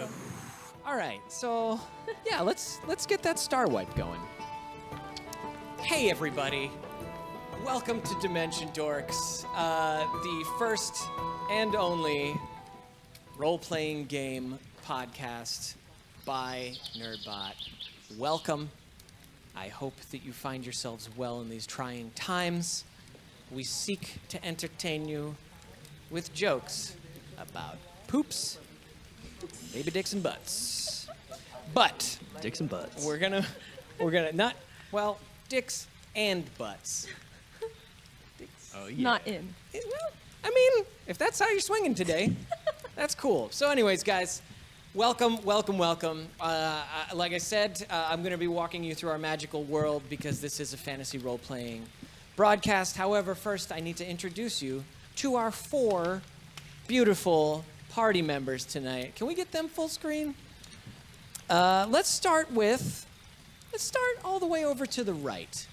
Yep. All right, so yeah, let's get that star wipe going. Hey everybody, welcome to Dimension Dorks, the first and only role-playing game podcast by Nerdbot. Welcome. I hope that you find yourselves well in these trying times. We seek to entertain you with jokes about poops, baby dicks and butts. But Dicks and butts. we're gonna not, well, dicks and butts. Oh, yeah. Not in. Well, I mean, if that's how you're swinging today, that's cool. So anyways, guys, welcome. Like I said, I'm going to be walking you through our magical world because this is a fantasy role-playing broadcast. However, first I need to introduce you to our 4 beautiful party members tonight. Can we get them full screen? Let's start all the way over to the right.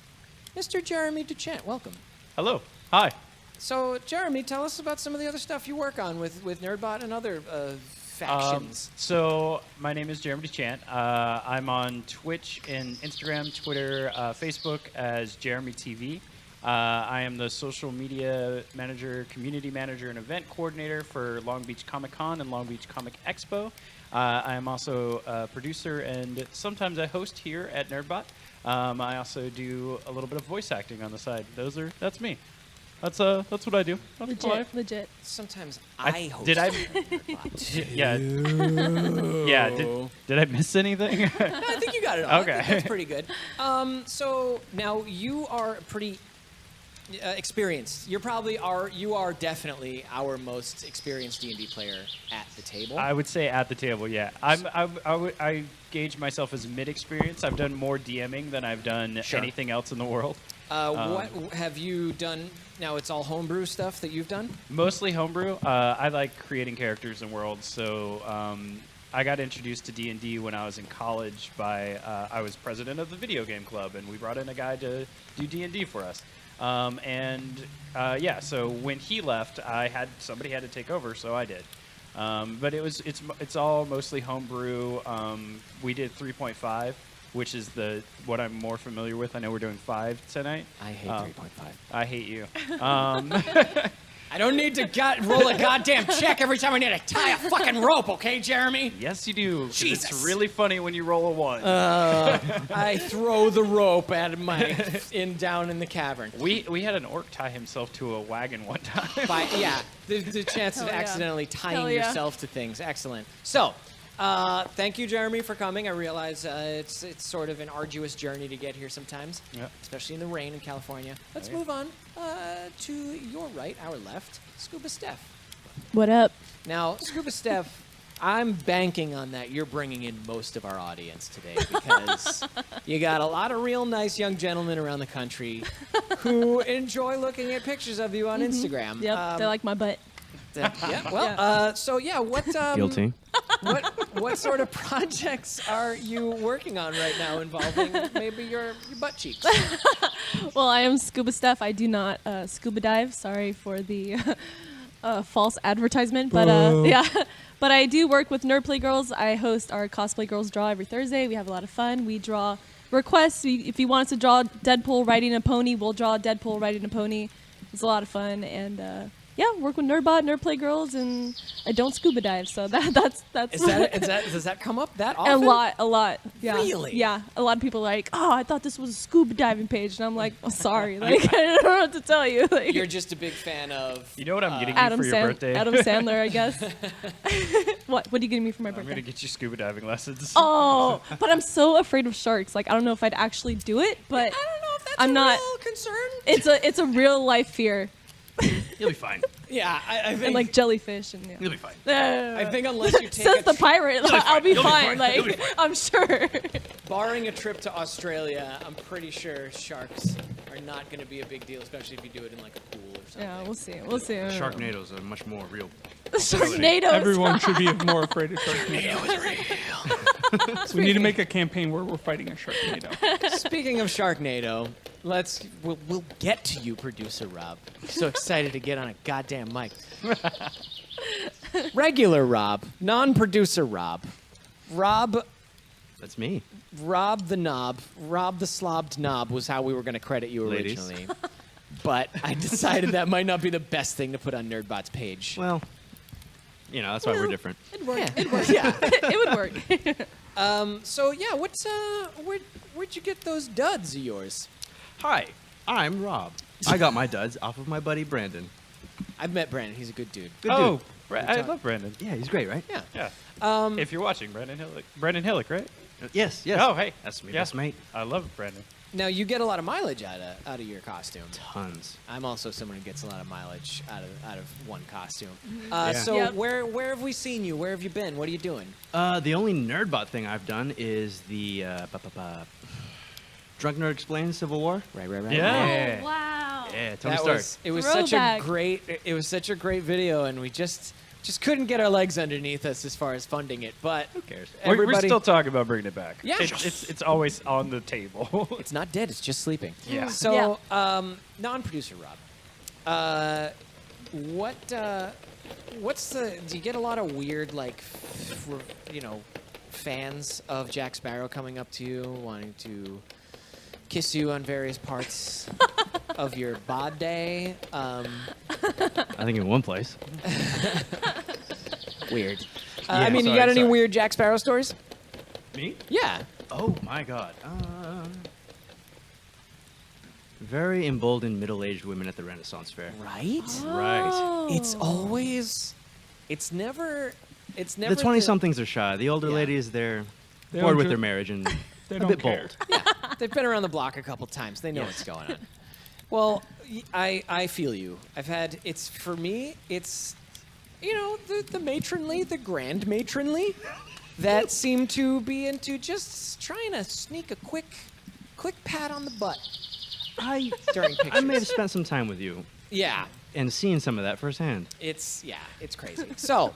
Mr. Jeromy DeChant, welcome. Hello. Hi. So, Jeromy, tell us about some of the other stuff you work on with Nerdbot and other factions. So my name is Jeromy DeChant. I'm on Twitch and Instagram, Twitter, Facebook as Jeromy TV. I am the social media manager, community manager, and event coordinator for Long Beach Comic Con and Long Beach Comic Expo. I am also a producer, and sometimes I host here at Nerdbot. I also do a little bit of voice acting on the side. That's me. That's what I do. That's my life. Legit. Sometimes I host. Did I? Nerdbot. Yeah. Yeah. Did I miss anything? No, I think you got it all. Okay. I think that's pretty good. So now you are pretty experienced. You are definitely our most experienced D&D player at the table. I would say at the table, yeah. I gauge myself as mid-experience. I've done more DMing than I've done Sure. anything else in the world. What have you done? Now it's all homebrew stuff that you've done? Mostly homebrew. I like creating characters and worlds, so I got introduced to D&D when I was in college by, I was president of the video game club, and we brought in a guy to do D&D for us. So when he left, somebody had to take over, so I did. But it's all mostly homebrew. We did 3.5, which is what I'm more familiar with. I know we're doing 5 tonight. I hate 3.5. I hate you. I don't need to roll a goddamn check every time I need to tie a fucking rope, okay, Jeromy? Yes, you do. 'Cause Jesus. It's really funny when you roll a 1. I throw the rope at down in the cavern. We had an orc tie himself to a wagon one time. The chance of Hell yeah. accidentally Hell tying yeah. yourself to things. Excellent. So, thank you, Jeromy, for coming. I realize it's sort of an arduous journey to get here sometimes, Yep. especially in the rain in California. Let's move on to your right, our left, Scuba Steff. What up? Now, Scuba Steff, I'm banking on that you're bringing in most of our audience today because you got a lot of real nice young gentlemen around the country who enjoy looking at pictures of you on Instagram. Yep, they like my butt. What Guilty. what sort of projects are you working on right now involving maybe your butt cheeks? Well, I am Scuba Steff. I do not scuba dive. Sorry for the false advertisement, but But I do work with Nerd Play Girls. I host our Cosplay Girls Draw every Thursday. We have a lot of fun. We draw requests. If you want us to draw Deadpool riding a pony, we'll draw Deadpool riding a pony. It's a lot of fun, and work with Nerdbot, Nerd Play Girls, and I don't scuba dive, so that's. Does that come up that often? A lot. Yeah. Really? Yeah. A lot of people are like, oh, I thought this was a scuba diving page, and I'm like, oh, sorry, like I don't know what to tell you. Like, You're just a big fan of. You know what I'm getting you for your birthday? Adam Sandler, I guess. What are you getting me for my I'm birthday? gonna get you scuba diving lessons. Oh, but I'm so afraid of sharks. Like I don't know if I'd actually do it, but I don't know if that's I'm not. real concern. It's a real life fear. You'll be fine. Yeah, I think. And like jellyfish and You'll be fine. I think unless you take says the pirate, I'll be You'll be fine. fine. You'll be Like fine. I'm sure. barring a trip to Australia, I'm pretty sure sharks are not going to be a big deal, especially if you do it in like a pool or something. Yeah, we'll see. We'll see. Sharknado's a much more real. Sharknadoes. Everyone should be more afraid of Sharknado. We need to make a campaign where we're fighting a Sharknado. Speaking of Sharknado, we'll get to you, producer Rob. So excited to get on a goddamn mic. Regular Rob, non-producer Rob. That's me. Rob the knob, Rob the slobbed knob was how we were going to credit you Ladies. originally. But I decided that might not be the best thing to put on NerdBot's page. Well, that's why we're different. It'd work. Yeah. It'd work. Yeah. It would work. So yeah, where'd you get those duds of yours? Hi, I'm Rob. I got my duds off of my buddy Brandon. I've met Brandon. He's a good dude. Good Oh, dude. I love Brandon. Yeah, he's great, right? Yeah. Yeah. If you're watching, Brandon Hillick, right? Yes, yes. Oh, hey. That's me, Yeah. best mate. I love Brandon. Now you get a lot of mileage out of your costume. Tons. I'm also someone who gets a lot of mileage out of one costume. Yeah. So Yep. where have we seen you? Where have you been? What are you doing? The only NerdBot thing I've done is the Drunk Nerd Explains Civil War. Right. Yeah. Oh, wow. Yeah, Tony That Stark. it was such Throwback. it was such a great video, and we just couldn't get our legs underneath us as far as funding it. But Who cares? We're everybody, still talking about bringing it back. Yeah. It's always on the table. it's not dead. It's just sleeping. Yeah. So, non-producer Rob, what's the? Do you get a lot of weird fans of Jack Sparrow coming up to you, wanting to kiss you on various parts of your body? I think in one place. Weird. Yeah, I mean, you sorry, got any sorry. weird Jack Sparrow stories? Me? Yeah. Oh my God. Very emboldened middle-aged women at the Renaissance Fair. Right. Right. Oh. It's never. The 20-somethings are shy. The older Yeah. ladies, they're They bored don't with care. their marriage and They a don't bit care. bold. Yeah, they've been around the block a couple times. They know what's going on. Well, I feel you. For me, it's, the matronly, the grand matronly that seem to be into just trying to sneak a quick pat on the butt during pictures. I may have spent some time with you Yeah, and seen some of that firsthand. it's crazy. So,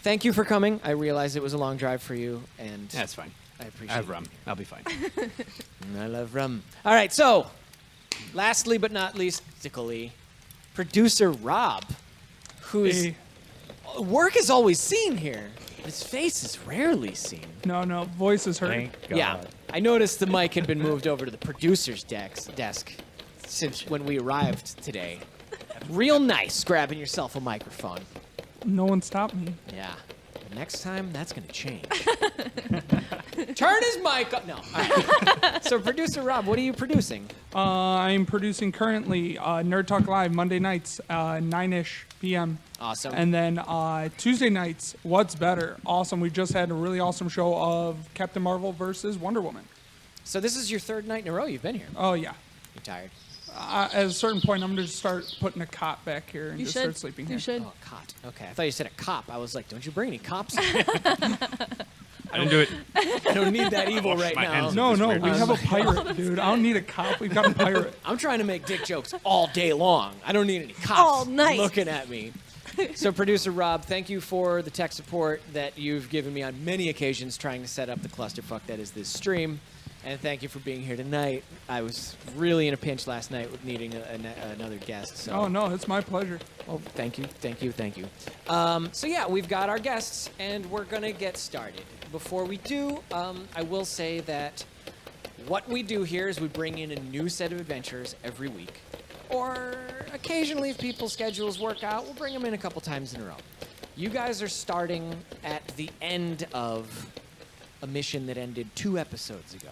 thank you for coming. I realize it was a long drive for you, and That's fine. I appreciate I have it. rum. I'll be fine. I love rum. All right, so lastly but not leastically, producer Rob, whose Hey, work is always seen here. His face is rarely seen. no, voice is hurting. Thank God. Yeah, I noticed the mic had been moved over to the producer's desk since when we arrived today. Real nice grabbing yourself a microphone. No one stopped me. Yeah. Next time, that's going to change. Turn his mic up. No. All right. So, producer Rob, what are you producing? I'm producing currently Nerd Talk Live Monday nights, 9-ish p.m. Awesome. And then Tuesday nights, What's Better? Awesome. We just had a really awesome show of Captain Marvel versus Wonder Woman. So, this is your third night in a row you've been here. Oh, yeah. You're tired. At a certain point, I'm going to just start putting a cot back here and You just should. start sleeping here. You should. Oh, cot. Okay. I thought you said a cop. I was like, don't you bring any cops? I didn't do it. I don't need that evil right my now. hands. No, That's we weird. have a pirate, dude. I don't need a cop. We've got a pirate. I'm trying to make dick jokes all day long. I don't need any cops All night. looking at me. So, producer Rob, thank you for the tech support that you've given me on many occasions trying to set up the clusterfuck that is this stream. And thank you for being here tonight. I was really in a pinch last night with needing another guest. So. Oh, no, it's my pleasure. Oh, thank you. So yeah, we've got our guests, and we're gonna get started. Before we do, I will say that what we do here is we bring in a new set of adventures every week, or occasionally, if people's schedules work out, we'll bring them in a couple times in a row. You guys are starting at the end of a mission that ended 2 episodes ago.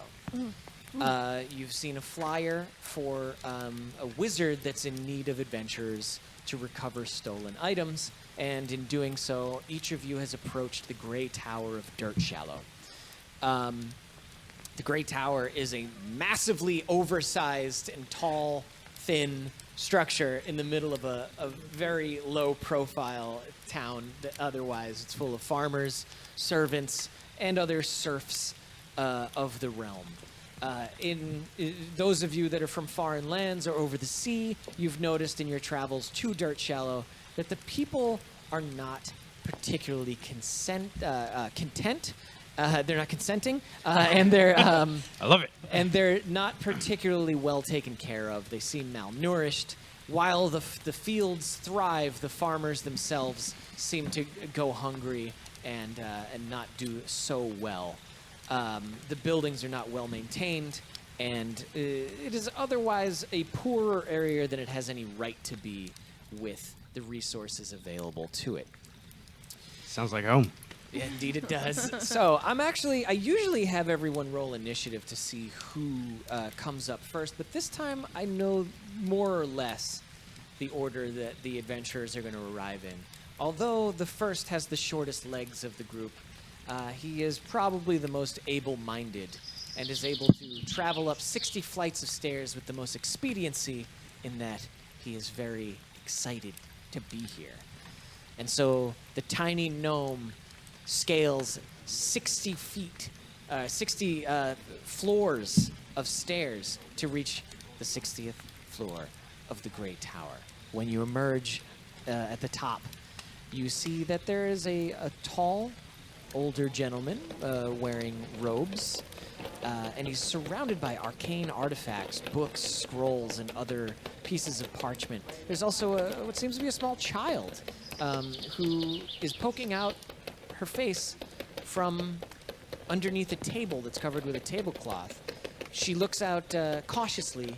You've seen a flyer for a wizard that's in need of adventurers to recover stolen items, and in doing so, each of you has approached the Grey Tower of Dirt Shallow. The Grey Tower is a massively oversized and tall, thin structure in the middle of a very low-profile town that otherwise it's full of farmers, servants, and other serfs of the realm. In those of you that are from foreign lands or over the sea, you've noticed in your travels to Dirt Shallow that the people are not particularly content. They're not consenting, and they're I love it. and they're not particularly well taken care of. They seem malnourished. while the fields thrive, the farmers themselves seem to go hungry and not do so well. The buildings are not well maintained, and it is otherwise a poorer area than it has any right to be with the resources available to it. Sounds like home. Yeah, indeed it does. So I usually have everyone roll initiative to see who comes up first, but this time I know more or less the order that the adventurers are going to arrive in. Although the first has the shortest legs of the group, he is probably the most able-minded and is able to travel up 60 flights of stairs with the most expediency in that he is very excited to be here. And so the tiny gnome scales 60 floors of stairs to reach the 60th floor of the Great Tower. When you emerge at the top, you see that there is a tall, older gentleman wearing robes, and he's surrounded by arcane artifacts, books, scrolls, and other pieces of parchment. There's also what seems to be a small child who is poking out her face from underneath a table that's covered with a tablecloth. She looks out cautiously,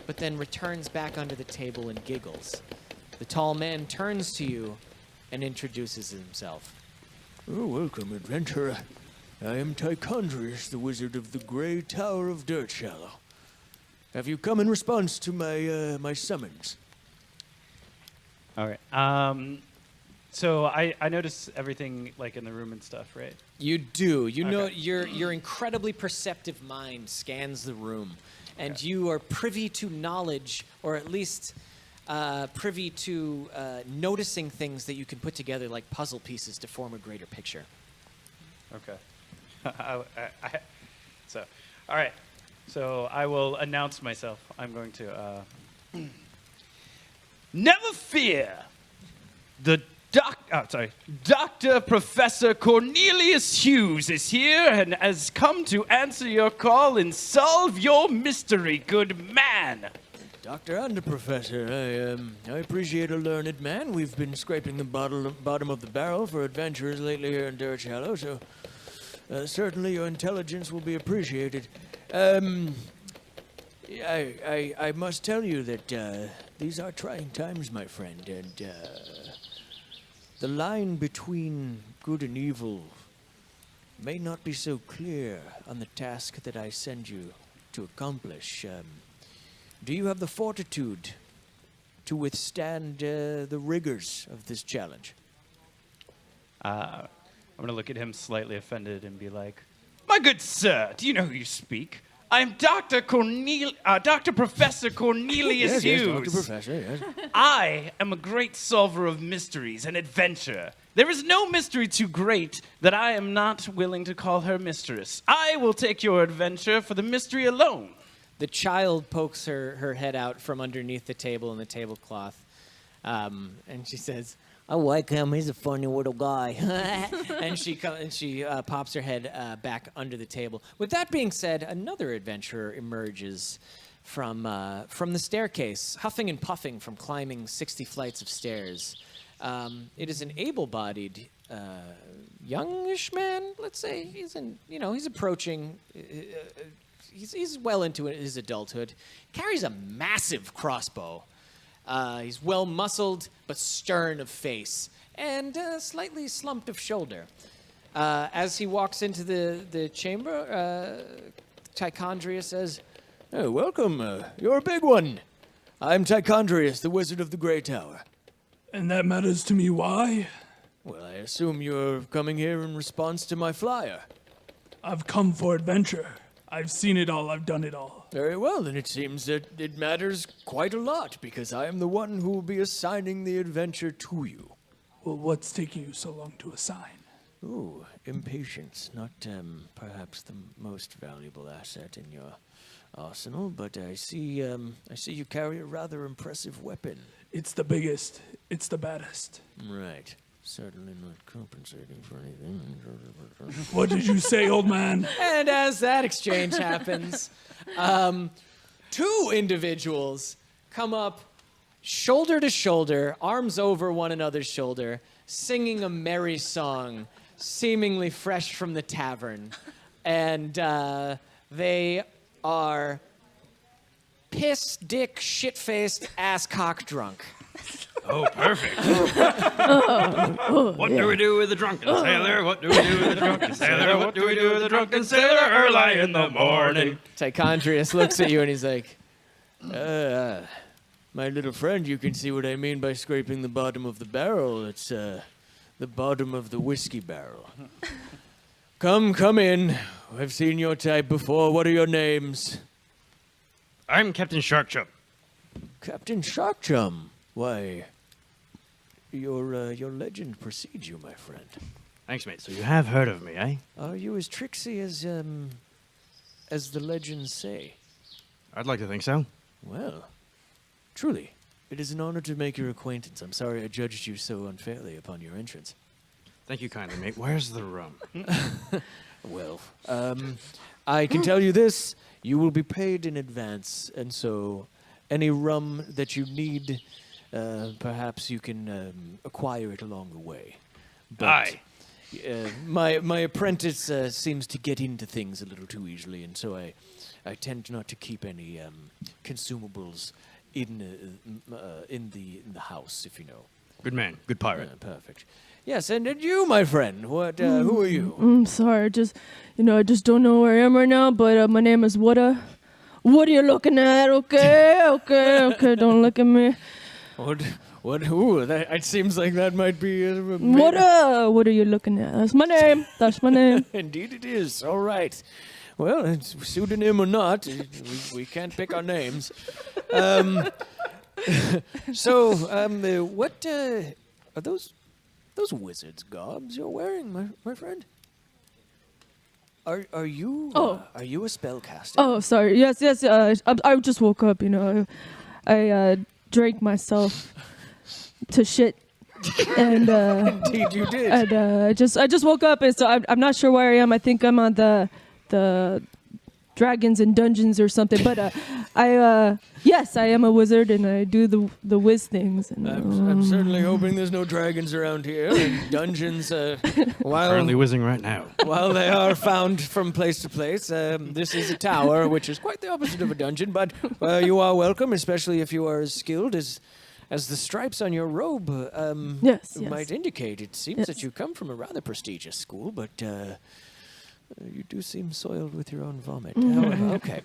but then returns back under the table and giggles. The tall man turns to you and introduces himself. Oh, welcome, adventurer. I am Tichondrius, the wizard of the Grey Tower of Dirtshallow. Have you come in response to my summons? All right. So I notice everything like in the room and stuff, right? You do. You know Okay. your incredibly perceptive mind scans the room, and you are privy to knowledge, or at least privy to noticing things that you can put together like puzzle pieces to form a greater picture. Okay. So, all right. So I will announce myself. I'm going to. Never fear. Dr. Professor Cornelius Hughes is here and has come to answer your call and solve your mystery, good man. Doctor and the Professor, I appreciate a learned man. We've been scraping the bottom of the barrel for adventurers lately here in Dirtshallow, so certainly your intelligence will be appreciated. I must tell you that these are trying times, my friend, and the line between good and evil may not be so clear on the task that I send you to accomplish. Do you have the fortitude to withstand the rigors of this challenge? I'm going to look at him slightly offended and be like, my good sir, do you know who you speak? I'm Dr. Professor Cornelius Hughes. Yes, Dr. Professor, yes. I am a great solver of mysteries and adventure. There is no mystery too great that I am not willing to call her mistress. I will take your adventure for the mystery alone. The child pokes her head out from underneath the table and the tablecloth, and she says, "I like him. He's a funny little guy." and she pops her head back under the table. With that being said, another adventurer emerges from the staircase, huffing and puffing from climbing 60 flights of stairs. It is an able-bodied, youngish man. Let's say he's approaching. He's well into his adulthood. Carries a massive crossbow. He's well-muscled, but stern of face, and slightly slumped of shoulder. As he walks into the chamber, Tichondrius says, Oh, welcome. You're a big one. I'm Tichondrius, the wizard of the Grey Tower. And that matters to me. Why? Well, I assume you're coming here in response to my flyer. I've come for adventure. I've seen it all. I've done it all. Very well, then it seems that it matters quite a lot, because I am the one who will be assigning the adventure to you. Well, what's taking you so long to assign? Ooh, impatience. Not perhaps the most valuable asset in your arsenal, but I see you carry a rather impressive weapon. It's the biggest. It's the baddest. Right. Certainly not compensating for anything. What did you say, old man? and as that exchange happens, two individuals come up shoulder to shoulder, arms over one another's shoulder, singing a merry song, seemingly fresh from the tavern. And they are piss, dick, shit-faced, ass-cock drunk. Oh, perfect. What do we do with the drunken sailor? What do we do with the drunken sailor? What do we do with the drunken sailor early in the morning? Tychondrius looks at you and he's like, My little friend, you can see what I mean by scraping the bottom of the barrel. It's the bottom of the whiskey barrel. Come in. I've seen your type before. What are your names? I'm Captain Sharkchum. Captain Sharkchum. Why, your legend precedes you, my friend. Thanks, mate. So you have heard of me, eh? Are you as tricksy as the legends say? I'd like to think so. Well, truly, it is an honor to make your acquaintance. I'm sorry I judged you so unfairly upon your entrance. Thank you kindly, mate. Where's the rum? Well, I can tell you this. You will be paid in advance, and so any rum that you need, perhaps you can acquire it along the way. But, Aye. My apprentice seems to get into things a little too easily, and so I tend not to keep any consumables in the house, if you know. Good man. Good pirate. Perfect. Yes, and you, my friend. What? Who are you? I'm sorry, I just don't know where I am right now, but my name is What are you looking at? Okay, don't look at me. What? Who? It seems like that might be. What are you looking at? That's my name. Indeed, it is. All right. Well, it's pseudonym or not, we can't pick our names. What are those wizard's gobs you're wearing, my friend? Are you? Are you a spellcaster? Oh, sorry. Yes. I just woke up. I drank myself to shit, and Indeed, you did. and I just woke up, and so I'm not sure where I am. I think I'm on the Dragons and Dungeons or something. But yes, I am a wizard, and I do the whiz things. And, I'm certainly hoping there's no dragons around here. And dungeons, Currently whizzing right now. while they are found from place to place, this is a tower, which is quite the opposite of a dungeon. But you are welcome, especially if you are as skilled as the stripes on your robe yes. might indicate. It seems that Yes. you come from a rather prestigious school, but you do seem soiled with your own vomit. However, okay.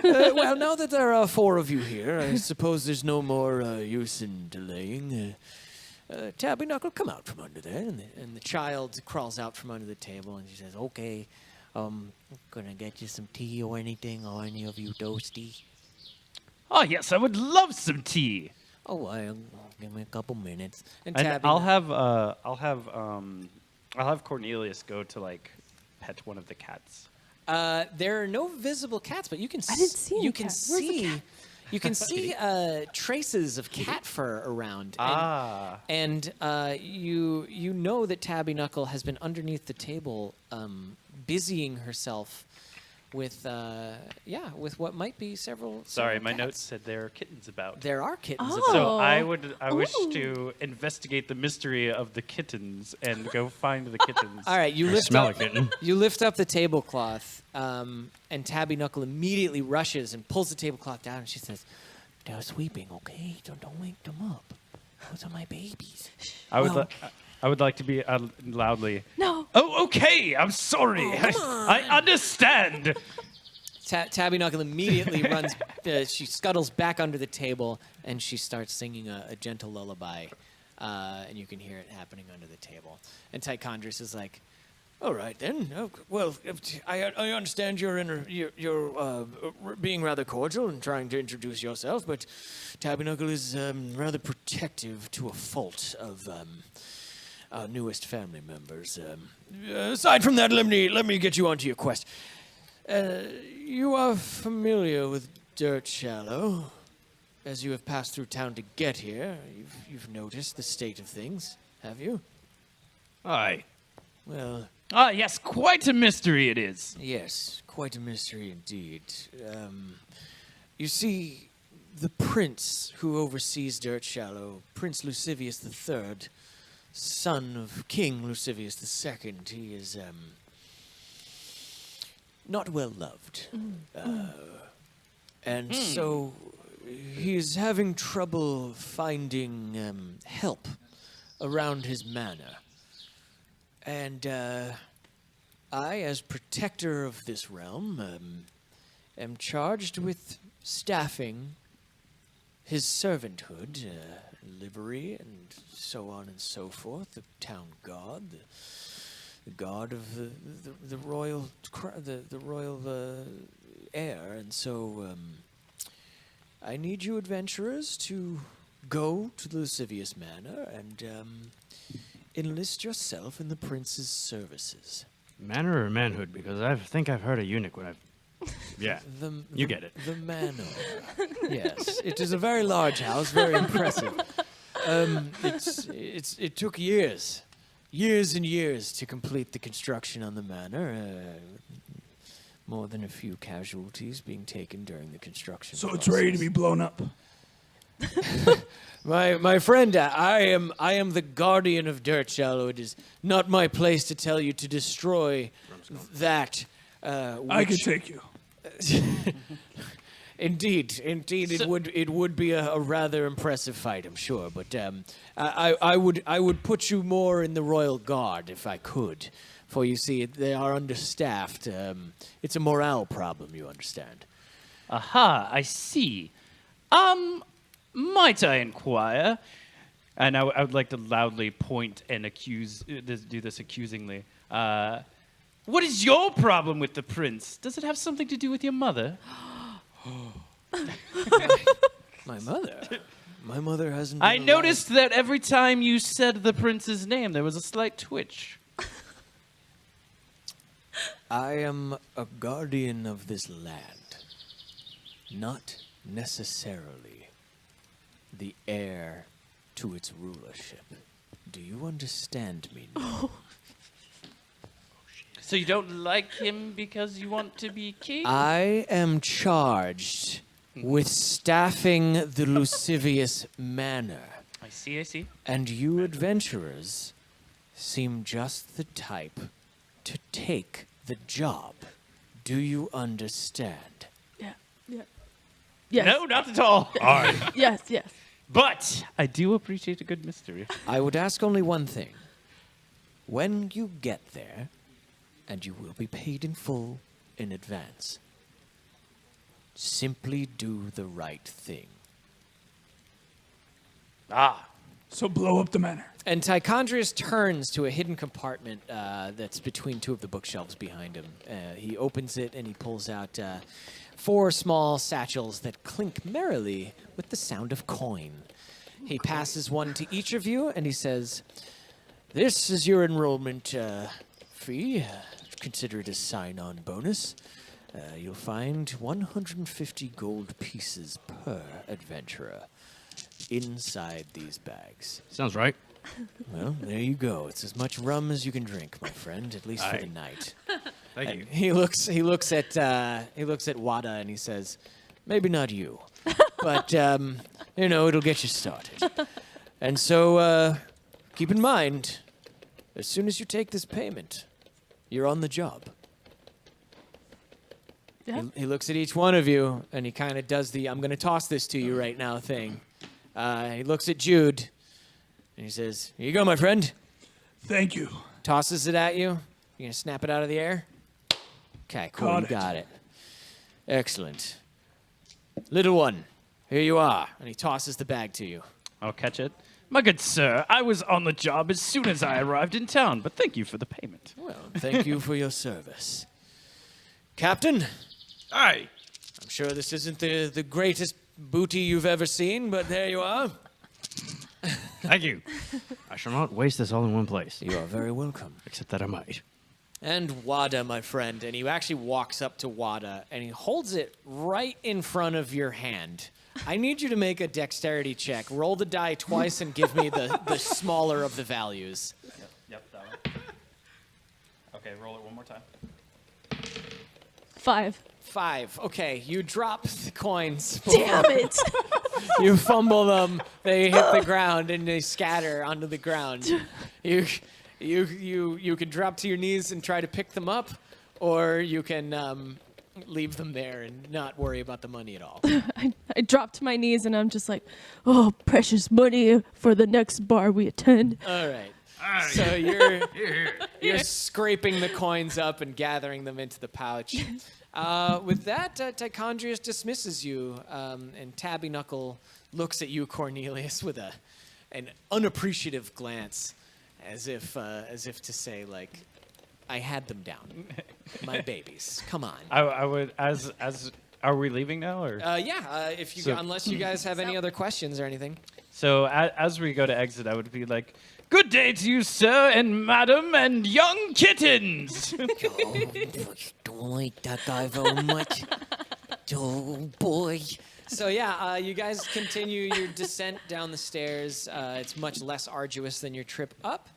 Well, now that there are four of you here, I suppose there's no more use in delaying. Tabby Knuckle, come out from under there. and the child crawls out from under the table and she says, Okay, gonna get you some tea or anything, or any of you toasty? Oh yes, I would love some tea. Oh, well, give me a couple minutes. and And Tabby, I'll have Cornelius go to pet one of the cats. there are no visible cats, but you can I didn't see any you can cat. Where's the see cat? you can see traces of cat fur around. Ah. And you know that Tabby Knuckle has been underneath the table, busying herself with what might be several. Sorry, several my cats. notes said there are kittens about. There are kittens. Oh. So I wish Ooh. to investigate the mystery of the kittens and go find the kittens. All right, you I lift smell up, a kitten. you lift up the tablecloth, and Tabby Knuckle immediately rushes and pulls the tablecloth down, and she says, They're sweeping, okay? Don't wake them up. Those are my babies. I would like to be loudly. No. Oh, okay. I'm sorry. I understand. Tabby Knuckle immediately runs. She scuttles back under the table and she starts singing a gentle lullaby, and you can hear it happening under the table. And Tychondrius is like, All right, then. Well, I understand you're being rather cordial and trying to introduce yourself, but Tabby Knuckle is rather protective to a fault of our newest family members. Aside from that, let me get you onto your quest. You are familiar with Dirt Shallow, as you have passed through town to get here. You've noticed the state of things, have you? Aye. Well, Ah, yes. Quite a mystery it is. yes, quite a mystery indeed. You see, the prince who oversees Dirt Shallow, Prince Luscivious III, son of King Luscivious II, he is not well loved. And so he's having trouble finding help around his manor. And I, as protector of this realm, am charged with staffing his servanthood, livery, and so on and so forth. The town guard, the guard of the royal the royal heir, and so I need you adventurers to go to the Luscivious Manor and enlist yourself in the prince's services. Manor or manhood? Because I think I've heard a eunuch when I've... Yeah, you get it. The Manor. Yes, it is a very large house, very impressive. It took years and years to complete the construction on the manor. More than a few casualties being taken during the construction. So it's ready to be blown up. My friend, I am the guardian of Dirt Shallow. It is not my place to tell you to destroy that. I could take you. Indeed, it would be a rather impressive fight, I'm sure. But I would put you more in the Royal Guard if I could, for you see, they are understaffed. It's a morale problem, you understand. Aha, I see. Might I inquire? And I would like to loudly point and do this accusingly. What is your problem with the prince? Does it have something to do with your mother? My mother? My mother hasn't been I alive. noticed that every time you said the prince's name, there was a slight twitch. I am a guardian of this land, not necessarily the heir to its rulership. Do you understand me now? So you don't like him because you want to be king? I am charged with staffing the Luscivious Manor. I see. And you adventurers seem just the type to take the job. Do you understand? Yeah. Yes. No, not at all. Yes. But I do appreciate a good mystery. I would ask only one thing. When you get there, and you will be paid in full in advance, simply do the right thing. So blow up the manor. And Tichondrius turns to a hidden compartment that's between two of the bookshelves behind him. He opens it and he pulls out 4 small satchels that clink merrily with the sound of coin. He passes one to each of you and he says, "This is your enrollment fee. Consider it a sign-on bonus. You'll find 150 gold pieces per adventurer inside these bags." Sounds right. Well, there you go. It's as much rum as you can drink, my friend, at least for the night. Thank you. He looks at Wada and he says, "Maybe not you, but it'll get you started." And so keep in mind, as soon as you take this payment, you're on the job. Yeah. He looks at each one of you and he kind of does the "I'm going to toss this to you right now" thing. He looks at Jude and he says, "Here you go, my friend." Thank you. Tosses it at you. You gonna snap it out of the air? Okay, cool. You got it. Excellent. Little one, here you are. And he tosses the bag to you. I'll catch it. My good sir, I was on the job as soon as I arrived in town, but thank you for the payment. Well, thank you for your service. Captain, Aye. I'm sure this isn't the greatest booty you've ever seen, but there you are. Thank you. I shall not waste this all in one place. You are very welcome. Except that I might. And Wada, my friend, and he actually walks up to Wada and he holds it right in front of your hand. I need you to make a dexterity check. Roll the die twice and give me the smaller of the values. Yep, that one. Okay, roll it one more time. 5. 5. Okay, you drop the coins. Damn it! You fumble them. They hit the ground and they scatter onto the ground. You can drop to your knees and try to pick them up, or you can leave them there and not worry about the money at all. I drop to my knees and I'm just like, oh, precious money for the next bar we attend. All right. Ah, So you're scraping the coins up and gathering them into the pouch. With that, Tichondrius dismisses you, and Tabby Knuckle looks at you, Cornelius, with an unappreciative glance, as if to say, like, I had them down, my babies. Come on. I would as are we leaving now or? If you So- unless you guys have any other questions or anything. So as we go to exit, I would be like, "Good day to you, sir and madam, and young kittens." Don't like that guy very much. Oh, boy. So you guys continue your descent down the stairs. It's much less arduous than your trip up,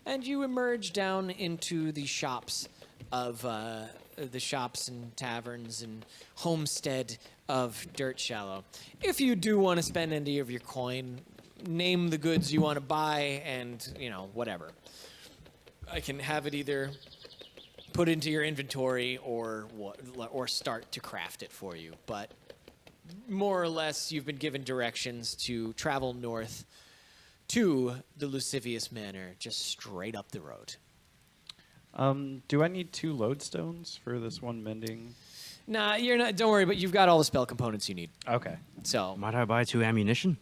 and you emerge down into the shops of the shops and taverns and homestead of Dirt Shallow. If you do want to spend any of your coin, name the goods you want to buy, and whatever. I can have it either put into your inventory or start to craft it for you, but more or less you've been given directions to travel north to the Luscivious Manor, just straight up the road. Do I need 2 lodestones for this one mending? Nah, you're not. Don't worry, but you've got all the spell components you need. Okay. So, Might I buy 2 ammunition?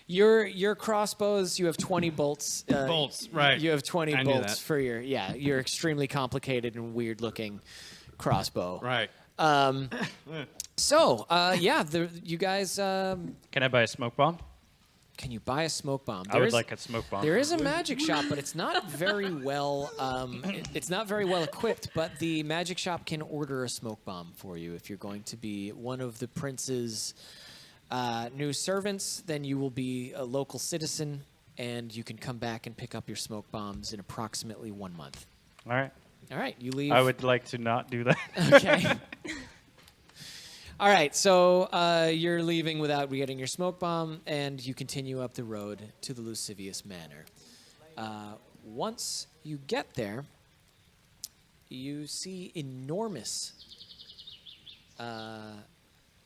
your crossbows, you have 20 bolts. Bolts, right. You have 20 I knew bolts that. for your extremely complicated and weird looking crossbow. Right. You guys. Can I buy a smoke bomb? Can you buy a smoke bomb? I would like a smoke bomb. There is a magic shop, but it's not very well. It's not very well equipped. But the magic shop can order a smoke bomb for you if you're going to be one of the prince's new servants. Then you will be a local citizen, and you can come back and pick up your smoke bombs in approximately 1 month. All right. All right, you leave. I would like to not do that. Okay. All right, so you're leaving without getting your smoke bomb, and you continue up the road to the Luscivious Manor. Once you get there, you see enormous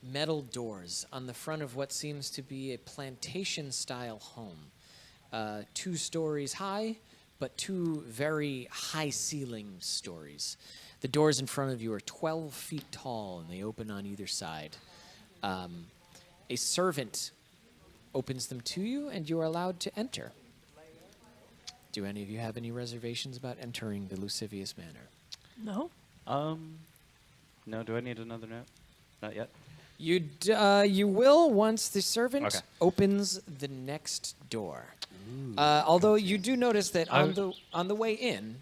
metal doors on the front of what seems to be a plantation-style home. 2 stories high, but 2 very high-ceiling stories. The doors in front of you are 12 feet tall, and they open on either side. A servant opens them to you, and you are allowed to enter. Do any of you have any reservations about entering the Luscivious Manor? No? No, do I need another note? Not yet. You will once the servant Okay. opens the next door. Although you do notice that on the way in,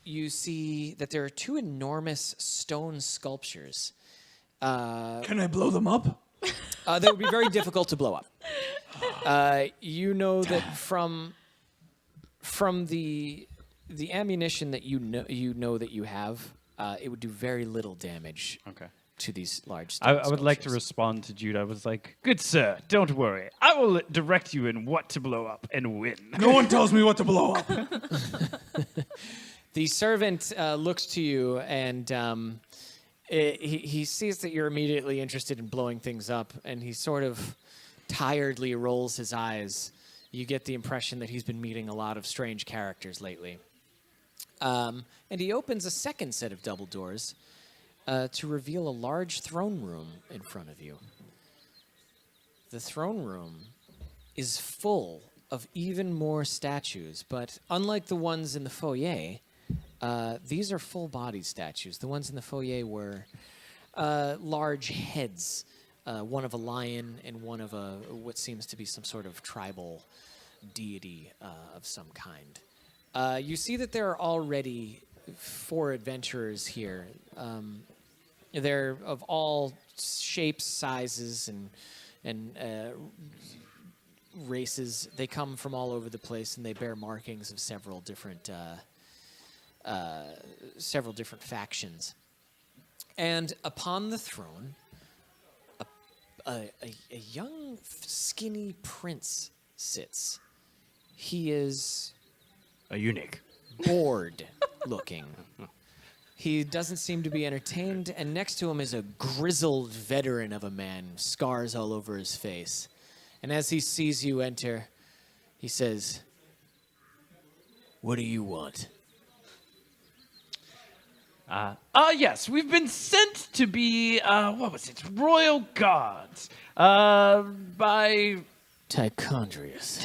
you see that there are 2 enormous stone sculptures. Can I blow them up? They would be very difficult to blow up. You know that from the ammunition that you know that you have, it would do very little damage Okay. to these large stone I would like to sculptures. respond to Jude. I was like, "Good sir, don't worry. I will direct you in what to blow up and when." No one tells me what to blow up. The servant looks to you, and he sees that you're immediately interested in blowing things up, and he sort of tiredly rolls his eyes. You get the impression that he's been meeting a lot of strange characters lately. And he opens a second set of double doors to reveal a large throne room in front of you. The throne room is full of even more statues, but unlike the ones in the foyer, these are full-bodied statues. The ones in the foyer were large heads, one of a lion and one of what seems to be some sort of tribal deity of some kind. You see that there are already 4 adventurers here. They're of all shapes, sizes, and races. They come from all over the place, and they bear markings of several different several different factions. And upon the throne, a young, skinny prince sits. He is A eunuch. bored looking. He doesn't seem to be entertained, and next to him is a grizzled veteran of a man, scars all over his face. And as he sees you enter, he says, "What do you want?" Yes, we've been sent to be, what was it, royal guards, by Tichondrius.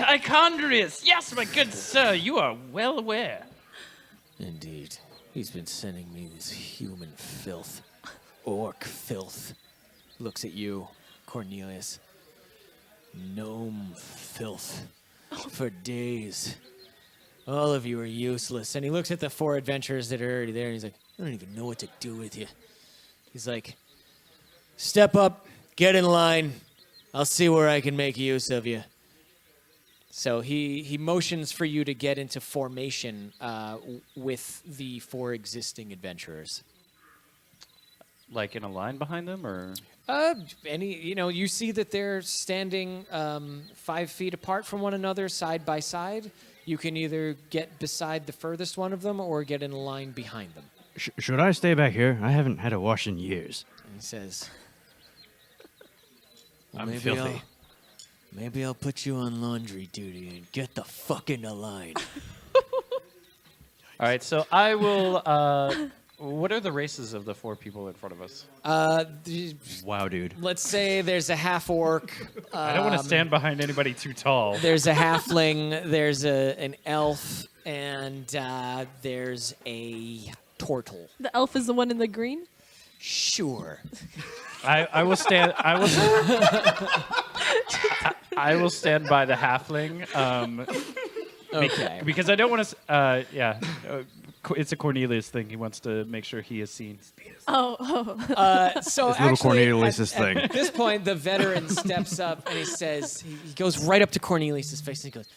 Yes, my good sir, you are well aware. Indeed. He's been sending me this human filth. Orc filth. Looks at you, Cornelius. Gnome filth. For days. All of you are useless. And he looks at the 4 adventurers that are already there, and he's like, I don't even know what to do with you. He's like, step up, get in line. I'll see where I can make use of you. so he motions for you to get into formation with the 4 existing adventurers. Like in a line behind them, or? You see that they're standing 5 feet apart from one another, side by side. You can either get beside the furthest one of them or get in a line behind them. Should I stay back here? I haven't had a wash in years. And he says, I'm filthy. Maybe I'll put you on laundry duty and get the fuck in the line. All right, so I will. What are the races of the 4 people in front of us? Wow, dude. let's say there's a half orc. I don't want to stand behind anybody too tall. There's a halfling. There's an elf, and there's a turtle. The elf is the one in the green? Sure. I will stand. I will stand by the halfling. Okay. Because I don't want to. It's a Cornelius thing. He wants to make sure he is seen. So It's little actually, Cornelius' thing. At this point, the veteran steps up and he says, he goes right up to Cornelius' face and he goes,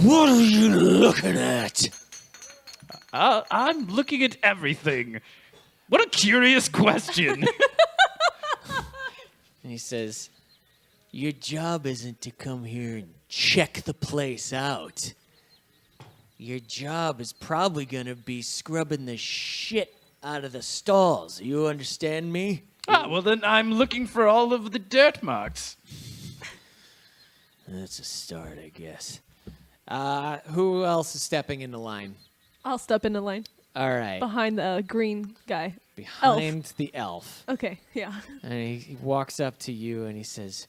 What are you looking at? I'm looking at everything. What a curious question. And he says, your job isn't to come here and check the place out. Your job is probably going to be scrubbing the shit out of the stalls. You understand me? Well then I'm looking for all of the dirt marks. That's a start, I guess. who else is stepping into line? I'll step in the line All right. behind the green guy. Behind the elf. Okay, yeah. And he walks up to you and he says,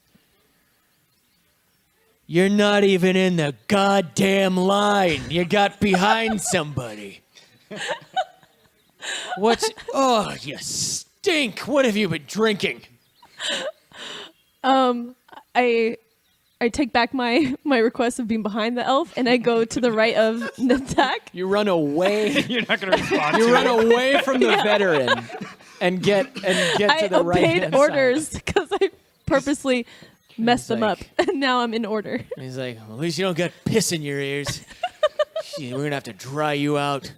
You're not even in the goddamn line. You got behind somebody. "What's Oh, you stink. What have you been drinking? I take back my request of being behind the elf, and I go to the right of Natak. you run away? You're not going to respond You to run it. away from the veteran and get to I the right obeyed hand orders side. because I purposely messed them up, like- and now I'm in order. And he's like, well, at least you don't got piss in your ears. Shit, we're going to have to dry you out.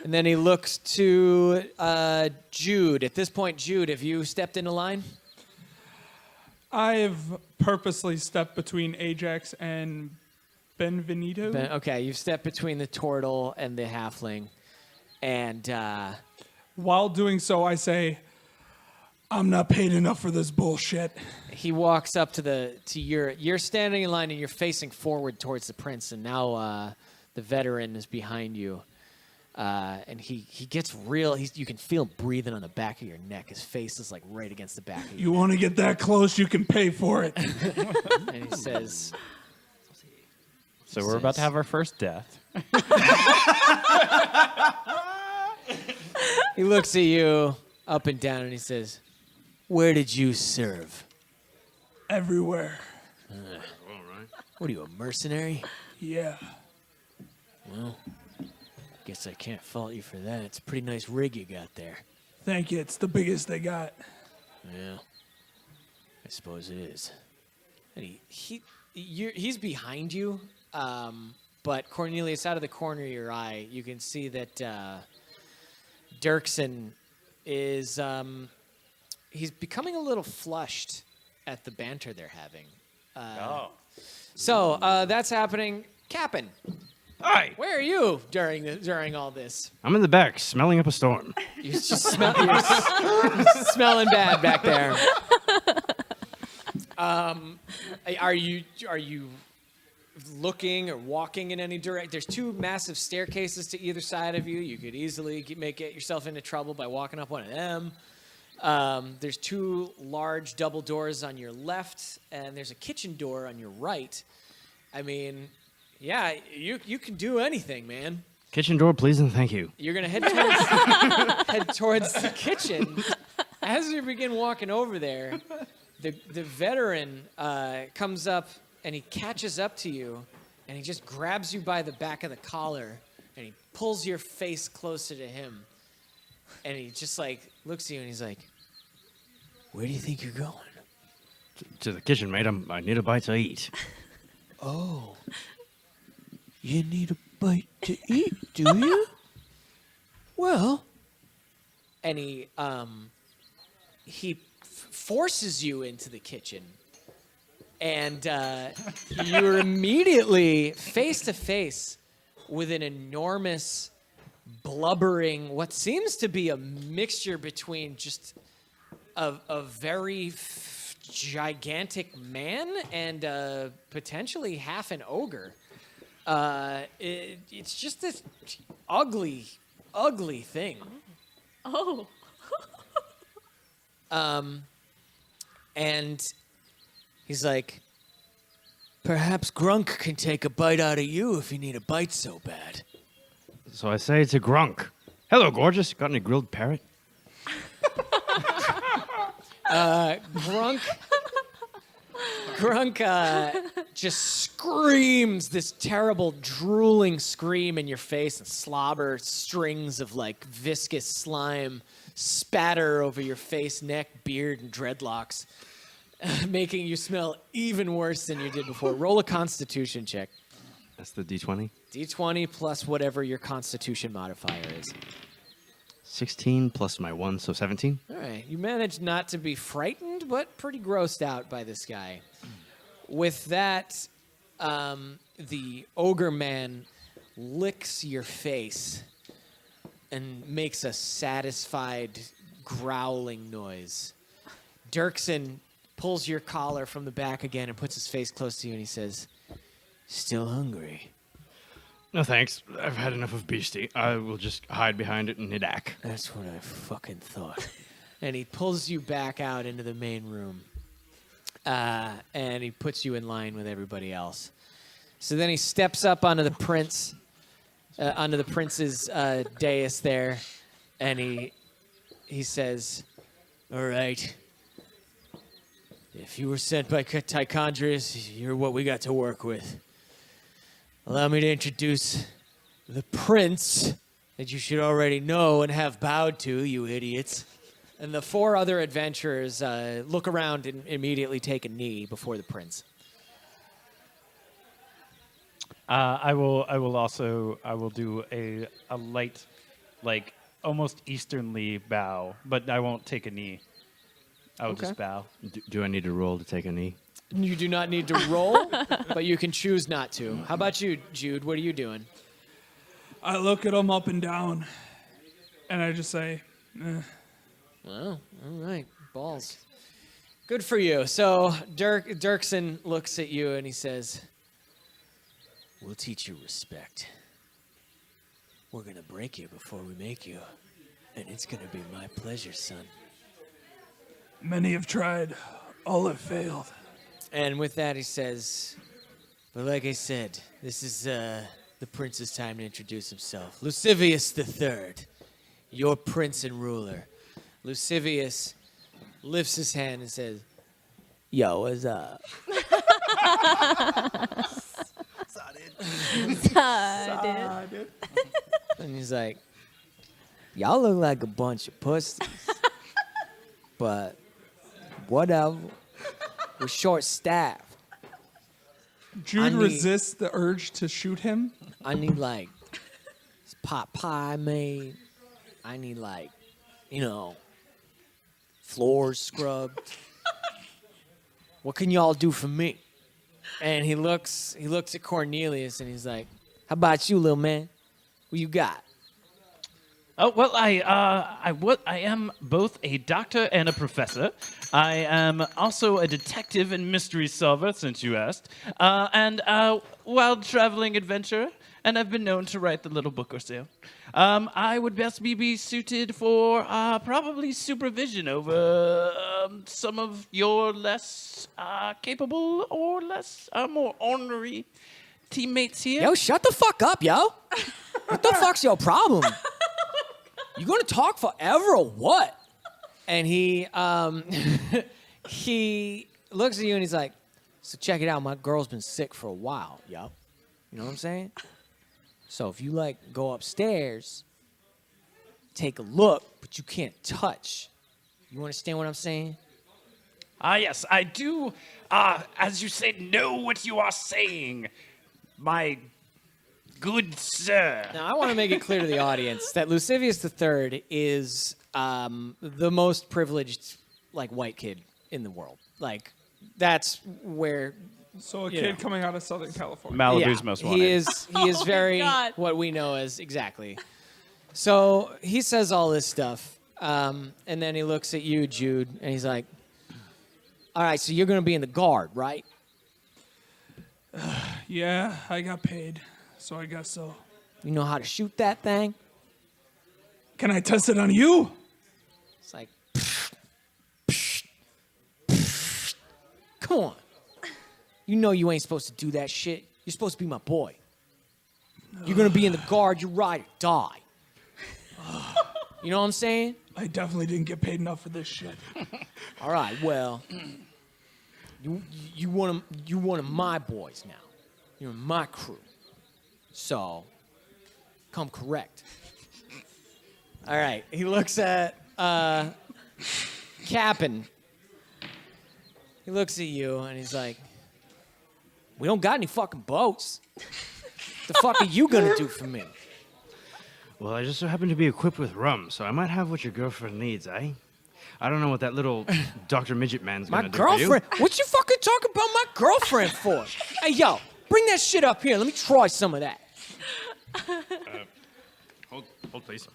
And then he looks to Jude. At this point, Jude, have you stepped into line? I've purposely stepped between Ajax and Benvenuto. Okay, you've stepped between the turtle and the halfling. And While doing so, I say, I'm not paid enough for this bullshit. he walks up to you're standing in line and you're facing forward towards the prince, and now the veteran is behind you. And he gets real. You can feel him breathing on the back of your neck. His face is like right against the back of you. You want to get that close, you can pay for it. And he says, So we're about to have our first death. he looks at you up and down and he says, Where did you serve? Everywhere. What are you, a mercenary? Yeah. Well, guess I can't fault you for that. It's a pretty nice rig you got there. Thank you. It's the biggest they got. Yeah, I suppose it is. and he's behind you, But Cornelius, out of the corner of your eye, you can see that Dirksen is he's becoming a little flushed at the banter they're having. So that's happening. Cap'n, Hi. where are you during all this? I'm in the back, smelling up a storm. You're just smelling bad back there. Are you looking or walking in any direction? There's two massive staircases to either side of you. You could easily get yourself into trouble by walking up one of them. There's two large double doors on your left, and there's a kitchen door on your right. I mean, yeah, you can do anything, man. Kitchen door, please and thank you. You're gonna head towards the kitchen. As you begin walking over there, the veteran comes up and he catches up to you, and he just grabs you by the back of the collar, and he pulls your face closer to him, and he just like looks at you and he's like, "Where do you think you're going?" To the kitchen, mate. I need a bite to eat. Oh, you need a bite to eat, do you? Well, And he forces you into the kitchen, and you're immediately face to face with an enormous, blubbering, what seems to be a mixture between just a very gigantic man and potentially half an ogre. It's just this ugly, ugly thing. Oh. And he's like, perhaps Grunk can take a bite out of you if you need a bite so bad. So I say to Grunk, "Hello, gorgeous. Got any grilled parrot?" Grunk just screams this terrible drooling scream in your face, and slobber strings of like viscous slime spatter over your face, neck, beard, and dreadlocks, making you smell even worse than you did before. Roll a Constitution check. That's the D20. D20 plus whatever your Constitution modifier is. 16 plus my 1, so 17. All right, you managed not to be frightened, but pretty grossed out by this guy. With that, the ogre man licks your face and makes a satisfied growling noise. Dirksen pulls your collar from the back again and puts his face close to you, and he says, "Still hungry?" No thanks. I've had enough of beastie. I will just hide behind it and nidak. That's what I fucking thought. And he pulls you back out into the main room. And he puts you in line with everybody else. So then he steps up onto the prince's dais there, and he says, "All right, if you were sent by Tichondrius, you're what we got to work with. Allow me to introduce the prince that you should already know and have bowed to, you idiots." And the four other adventurers look around and immediately take a knee before the prince. I will do a light, like almost easternly bow, but I won't take a knee. I will just bow. Do I need to roll to take a knee? You do not need to roll, but you can choose not to. How about you, Jude? What are you doing? I look at him up and down, and I just say, Well, all right, balls. Good for you. So Dirksen looks at you and he says, We'll teach you respect. We're going to break you before we make you. And it's going to be my pleasure, son. Many have tried, all have failed. and with that he says, But like I said, this is the prince's time to introduce himself. Luscivious III, your prince and ruler. Luscivious lifts his hand and says, Yo, what's up? and he's like, Y'all look like a bunch of pussies. But whatever. We're short-staffed. Jude resists the urge to shoot him. I need like pot pie made. I need like, floors scrubbed. What can y'all do for me? And he looks at Cornelius and he's like, "How about you, little man? What you got?" Oh well, I am both a doctor and a professor. I am also a detective and mystery solver, since you asked, and wild traveling adventurer. And I've been known to write the little book or so. I would best be suited for probably supervision over some of your less capable or less more ornery teammates here. Yo, shut the fuck up, yo. What the fuck's your problem? You gonna talk forever or what? And he he looks at you and he's like, "So check it out, my girl's been sick for a while, yo. You know what I'm saying? So if you like go upstairs, take a look, but you can't touch. You understand what I'm saying?" Yes, I do, as you said, know what you are saying, my good sir. Now, I want to make it clear to the audience that Luscivious III is the most privileged, white kid in the world. That's where... So a kid coming out of Southern California. Malibu's most wanted. He is very God. what we know as exactly. So he says all this stuff, and then he looks at you, Jude, and he's like, "All right, so you're going to be in the guard, right?" Yeah, I got paid, so I guess so. You know how to shoot that thing? Can I test it on you? It's like, come on. You know you ain't supposed to do that shit. You're supposed to be my boy. You're going to be in the guard, you ride or die. You know what I'm saying? I definitely didn't get paid enough for this shit. All right, well, you one of my boys now. You're in my crew. So, come correct. All right, he looks at Cap'n. He looks at you and he's like, "We don't got any fucking boats. The fuck are you gonna do for me?" Well, I just so happen to be equipped with rum, so I might have what your girlfriend needs, eh? I don't know what that little Dr. Midget man's My gonna do for you. girlfriend? What you fucking talking about my girlfriend for? Hey, yo, bring that shit up here. Let me try some of that. Hold please.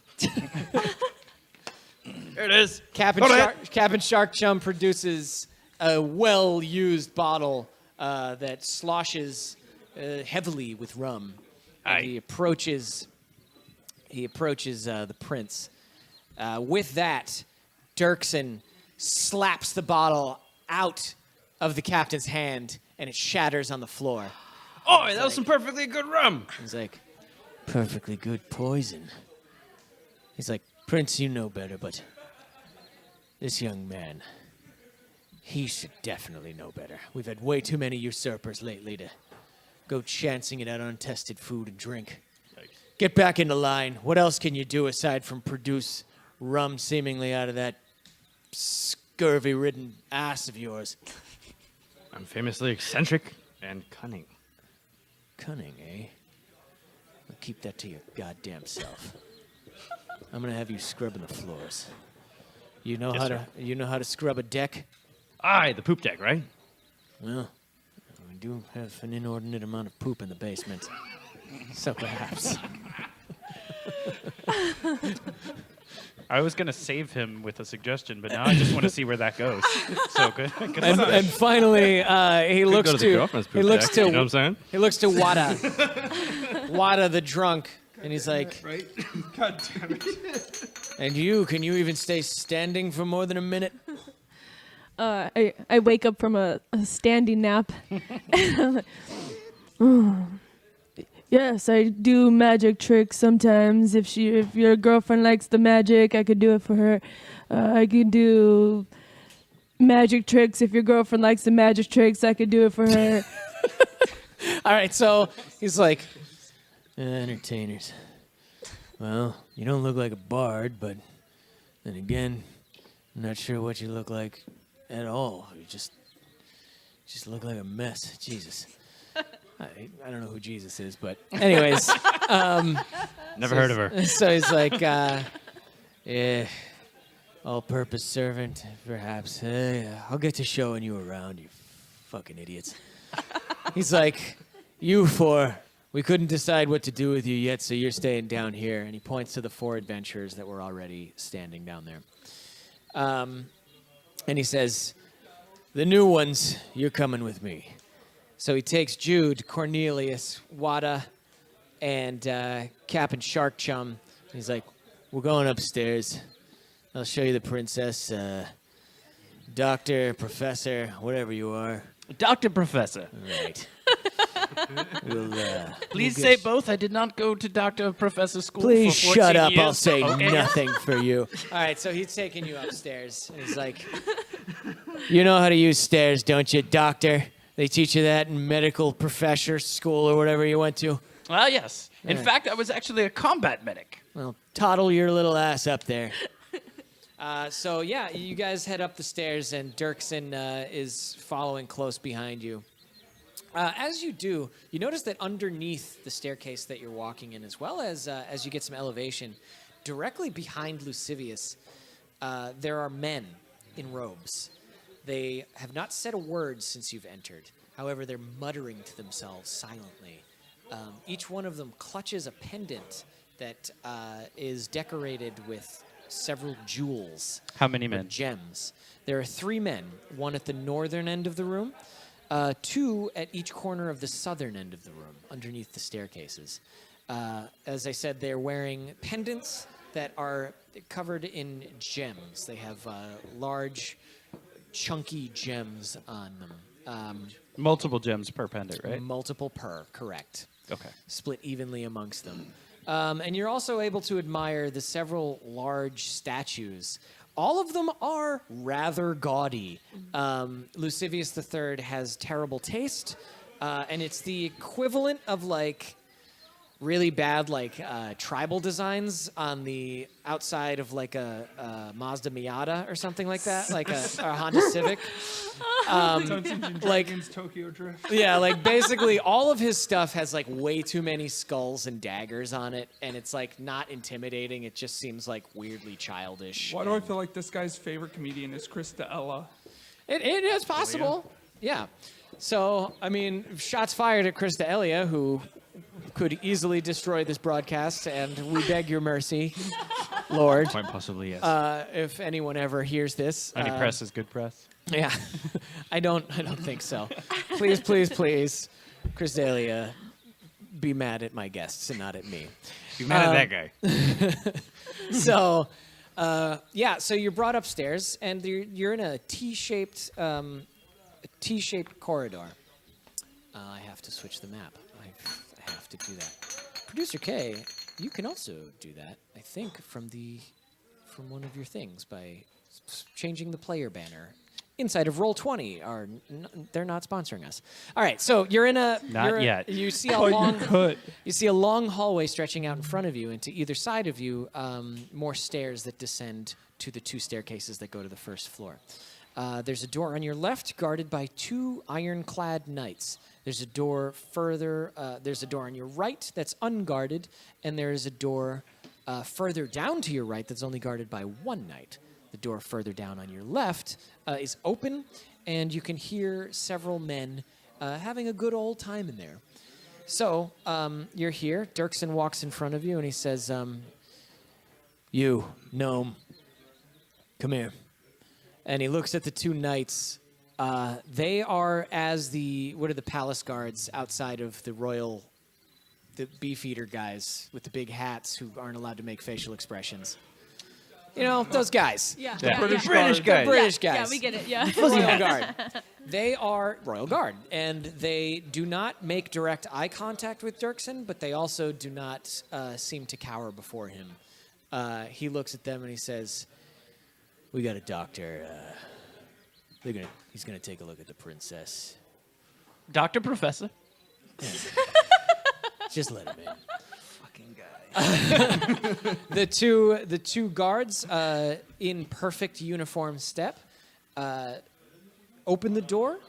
There it is. Captain Shark Chum produces a well-used bottle that sloshes heavily with rum. And he approaches the prince. With that, Dirksen slaps the bottle out of the captain's hand, and it shatters on the floor. Oh, that was some perfectly good rum. He's like, "Perfectly good poison." He's like, "Prince, you know better, but this young man, he should definitely know better. We've had way too many usurpers lately to go chancing it on untested food and drink. Get back into line. What else can you do aside from produce rum seemingly out of that scurvy-ridden ass of yours?" I'm famously eccentric and cunning. Cunning, eh? Well, keep that to your goddamn self. I'm gonna have you scrubbing the floors. You know how to scrub a deck? Aye, the poop deck, right? Well, we do have an inordinate amount of poop in the basement. So perhaps. I was gonna save him with a suggestion, but now I just want to see where that goes. So good. And finally, he looks Go to the girlfriend's poop deck, you know what I'm saying? He looks to Wada the drunk, and he's like, Right? God damn it. And you, can you even stay standing for more than a minute? I wake up from a standing nap. And I'm like, "Oh, yes, I do magic tricks sometimes. If your girlfriend likes the magic, I could do it for her. I could do magic tricks. If your girlfriend likes the magic tricks, I could do it for her." all right, so he's like, Entertainers. Well, you don't look like a bard, but then again, I'm not sure what you look like at all. You just look like a mess. Jesus. I don't know who Jesus is, but anyways. Never heard of her. So he's like, yeah, all-purpose servant, perhaps. I'll get to showing you around, you fucking idiots. He's like, you four, we couldn't decide what to do with you yet, so you're staying down here. And he points to the 4 adventurers that were already standing down there. And he says, the new ones, you're coming with me. So he takes Jude, Cornelius, Wada, and Cap and Shark Chum. He's like, we're going upstairs. I'll show you the princess, doctor, professor, whatever you are. Dr. Professor. Right. We'll, Please say both. I did not go to Dr. Professor school Please for 14 shut up. years. I'll say Okay. nothing for you. All right, so he's taking you upstairs. And he's like, you know how to use stairs, don't you, doctor? They teach you that in medical professor school or whatever you went to. Well, yes. In fact, I was actually a combat medic. Well, toddle your little ass up there. So, yeah, you guys head up the stairs, and Dirksen is following close behind you. As you do, you notice that underneath the staircase that you're walking in, as well as you get some elevation, directly behind Luscivious, there are men in robes. They have not said a word since you've entered. However, they're muttering to themselves silently. Each one of them clutches a pendant that is decorated with several jewels. How many men? Gems. There are 3 men, one at the northern end of the room, 2 at each corner of the southern end of the room, underneath the staircases. As I said, they're wearing pendants that are covered in gems. They have large, chunky gems on them. Multiple gems per pendant, right? Multiple per, correct. Okay. Split evenly amongst them. And you're also able to admire the several large statues. All of them are rather gaudy. Luscivious III has terrible taste, and it's the equivalent of like really bad tribal designs on the outside of like a Mazda Miata or something like that, like a Honda Civic. Dungeons and like- Dragons Tokyo Drift. Yeah, like basically all of his stuff has like way too many skulls and daggers on it, and it's like not intimidating. It just seems like weirdly childish. Why do I feel like this guy's favorite comedian is Chris D'Ella? It is possible. Yeah. So, I mean, shots fired at Chris D'Elia, who could easily destroy this broadcast, and we beg your mercy, Lord, Quite possibly, yes. if anyone ever hears this. Any press is good press. Yeah, I don't think so. Please, please, please, Chris D'Elia, be mad at my guests and not at me. Be mad at that guy. So, so you're brought upstairs, and you're in a T-shaped corridor. I have to switch the map. I have to do that. Producer K, you can also do that. I think from one of your things by changing the player banner. Inside of Roll20 they're not sponsoring us. All right, so you're in a Not yet. You see a Oh, long you could. You see a long hallway stretching out in front of you, and to either side of you, more stairs that descend to the 2 staircases that go to the first floor. There's a door on your left, guarded by 2 ironclad knights. There's a door further. There's a door on your right that's unguarded, and there's a door further down to your right that's only guarded by 1 knight. The door further down on your left is open, and you can hear several men having a good old time in there. So, you're here. Dirksen walks in front of you, and he says, you, gnome, come here. And he looks at the 2 knights. They are what are the palace guards outside of the beefeater guys with the big hats who aren't allowed to make facial expressions. You know, those guys. Yeah. British British guy. British guys. Yeah, we get it. Yeah. Royal Guard. They are Royal Guard, and they do not make direct eye contact with Dirksen, but they also do not seem to cower before him. He looks at them and he says, we got a doctor. He's going to take a look at the princess. Dr. Professor. Just let him in. Fucking guy. The two guards in perfect uniform step open the door,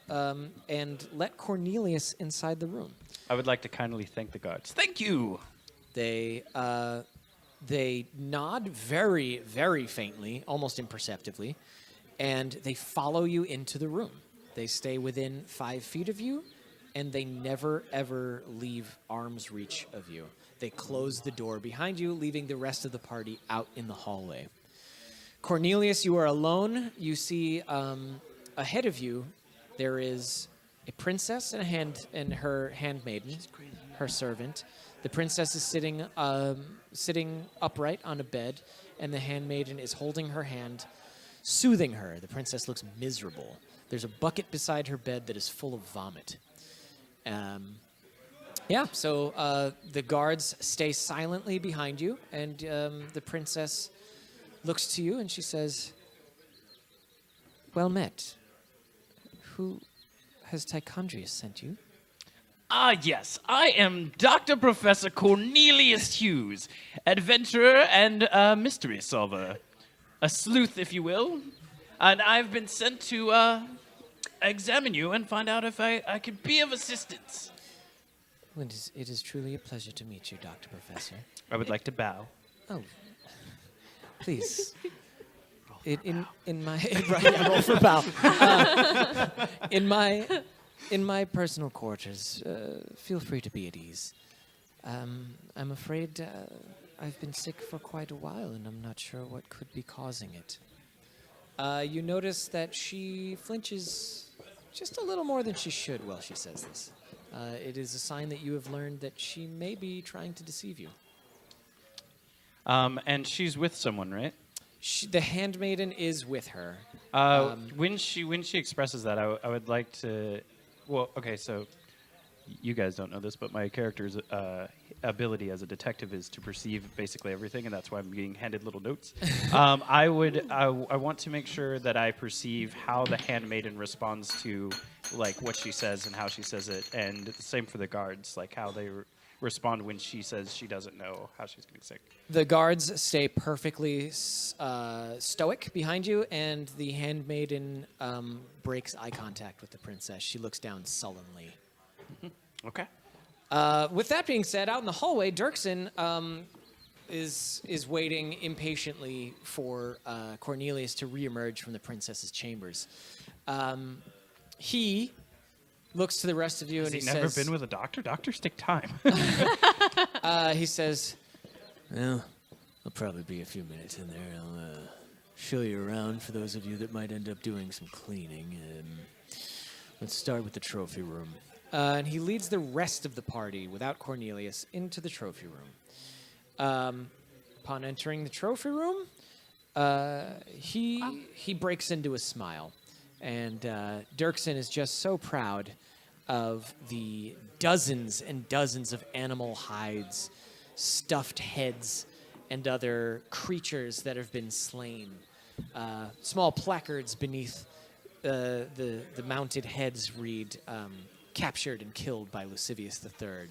and let Cornelius inside the room. I would like to kindly thank the guards. Thank you. They nod very, very faintly, almost imperceptibly, and they follow you into the room. They stay within 5 feet of you, and they never, ever leave arm's reach of you. They close the door behind you, leaving the rest of the party out in the hallway. Cornelius, you are alone. You see ahead of you, there is a princess and her handmaiden, her servant. The princess is sitting upright on a bed, and the handmaiden is holding her hand, soothing her. The princess looks miserable. There's a bucket beside her bed that is full of vomit. So the guards stay silently behind you, and the princess looks to you and she says, "Well met. Who has Tichondrius sent you?" Ah, yes, I am Dr. Professor Cornelius Hughes, adventurer and mystery solver. A sleuth, if you will. And I've been sent to examine you and find out if I could be of assistance. Well, it is truly a pleasure to meet you, Dr. Professor. I would like to bow. Oh, please. In my right, yeah, roll for bow. In my personal quarters, feel free to be at ease. I'm afraid I've been sick for quite a while, and I'm not sure what could be causing it. You notice that she flinches just a little more than she should while she says this. It is a sign that you have learned that she may be trying to deceive you. And she's with someone, right? The handmaiden is with her. When she expresses that, I would like to. Well, okay, so you guys don't know this, but my character's ability as a detective is to perceive basically everything, and that's why I'm being handed little notes. I want to make sure that I perceive how the handmaiden responds to like what she says and how she says it, and the same for the guards, like how they respond when she says she doesn't know how she's getting sick. The guards stay perfectly stoic behind you, and the handmaiden breaks eye contact with the princess. She looks down sullenly. Okay. With that being said, out in the hallway, Dirksen is waiting impatiently for Cornelius to reemerge from the princess's chambers. He looks to the rest of you and he says... Has he never been with a doctor? Doctors take time. He says, "Well, there'll probably be a few minutes in there. I'll show you around for those of you that might end up doing some cleaning. Let's start with the trophy room." and he leads the rest of the party, without Cornelius, into the trophy room. Upon entering the trophy room, he breaks into a smile. And Dirksen is just so proud of the dozens and dozens of animal hides, stuffed heads, and other creatures that have been slain. Small placards beneath the mounted heads read, "Captured and killed by Luscivious III."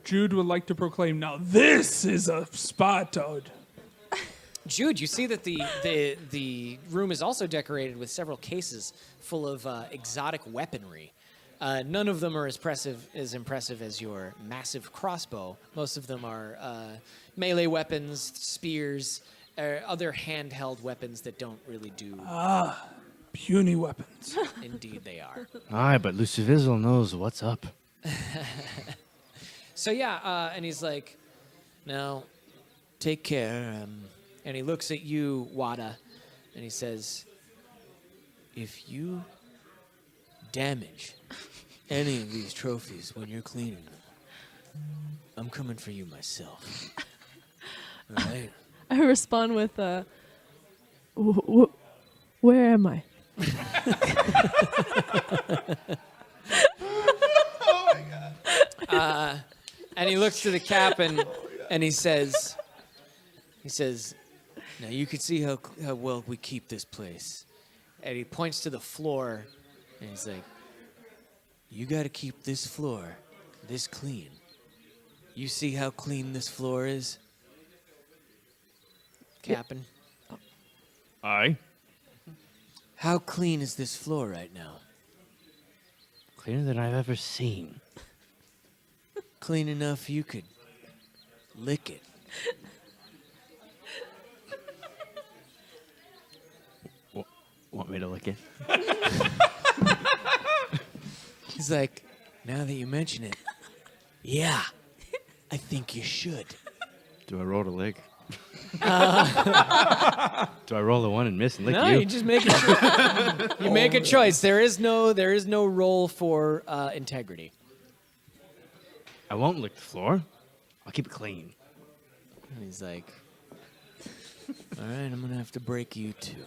Jude would like to proclaim, "Now this is a spot toad." Jude, you see that the room is also decorated with several cases full of exotic weaponry. None of them are as impressive as your massive crossbow. Most of them are melee weapons, spears, other handheld weapons that don't really do. Puny weapons. Indeed, they are. Aye, but Luscivious knows what's up. So yeah, and he's like, "Now, take care." And he looks at you, Wada, and he says, "If you damage any of these trophies when you're cleaning them, I'm coming for you myself." All right? I respond with, where am I? And he looks to the cap and he says, "Now you can see how well we keep this place." And he points to the floor and he's like, "You got to keep this floor this clean. You see how clean this floor is, Captain? Aye. How clean is this floor right now?" Cleaner than I've ever seen. Clean enough you could lick it. Want me to lick it? He's like, now that you mention it, yeah, I think you should. Do I roll to lick? Do I roll a 1 and miss and lick No, you? you just make you make a choice. There is no roll for integrity. I won't lick the floor. I'll keep it clean. And he's like, all right, I'm going to have to break you too.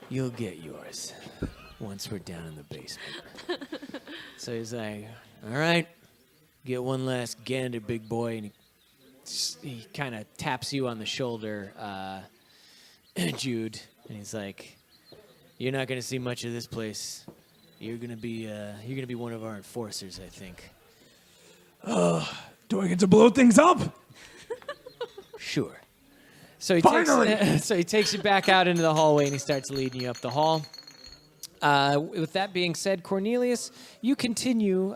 You'll get yours once we're down in the basement. So he's like, all right, get one last gander, big boy. And he kind of taps you on the shoulder, Jude. And he's like, you're not going to see much of this place. You're going to be one of our enforcers, I think. Do I get to blow things up? Sure. So he takes you back out into the hallway and he starts leading you up the hall. With that being said, Cornelius, you continue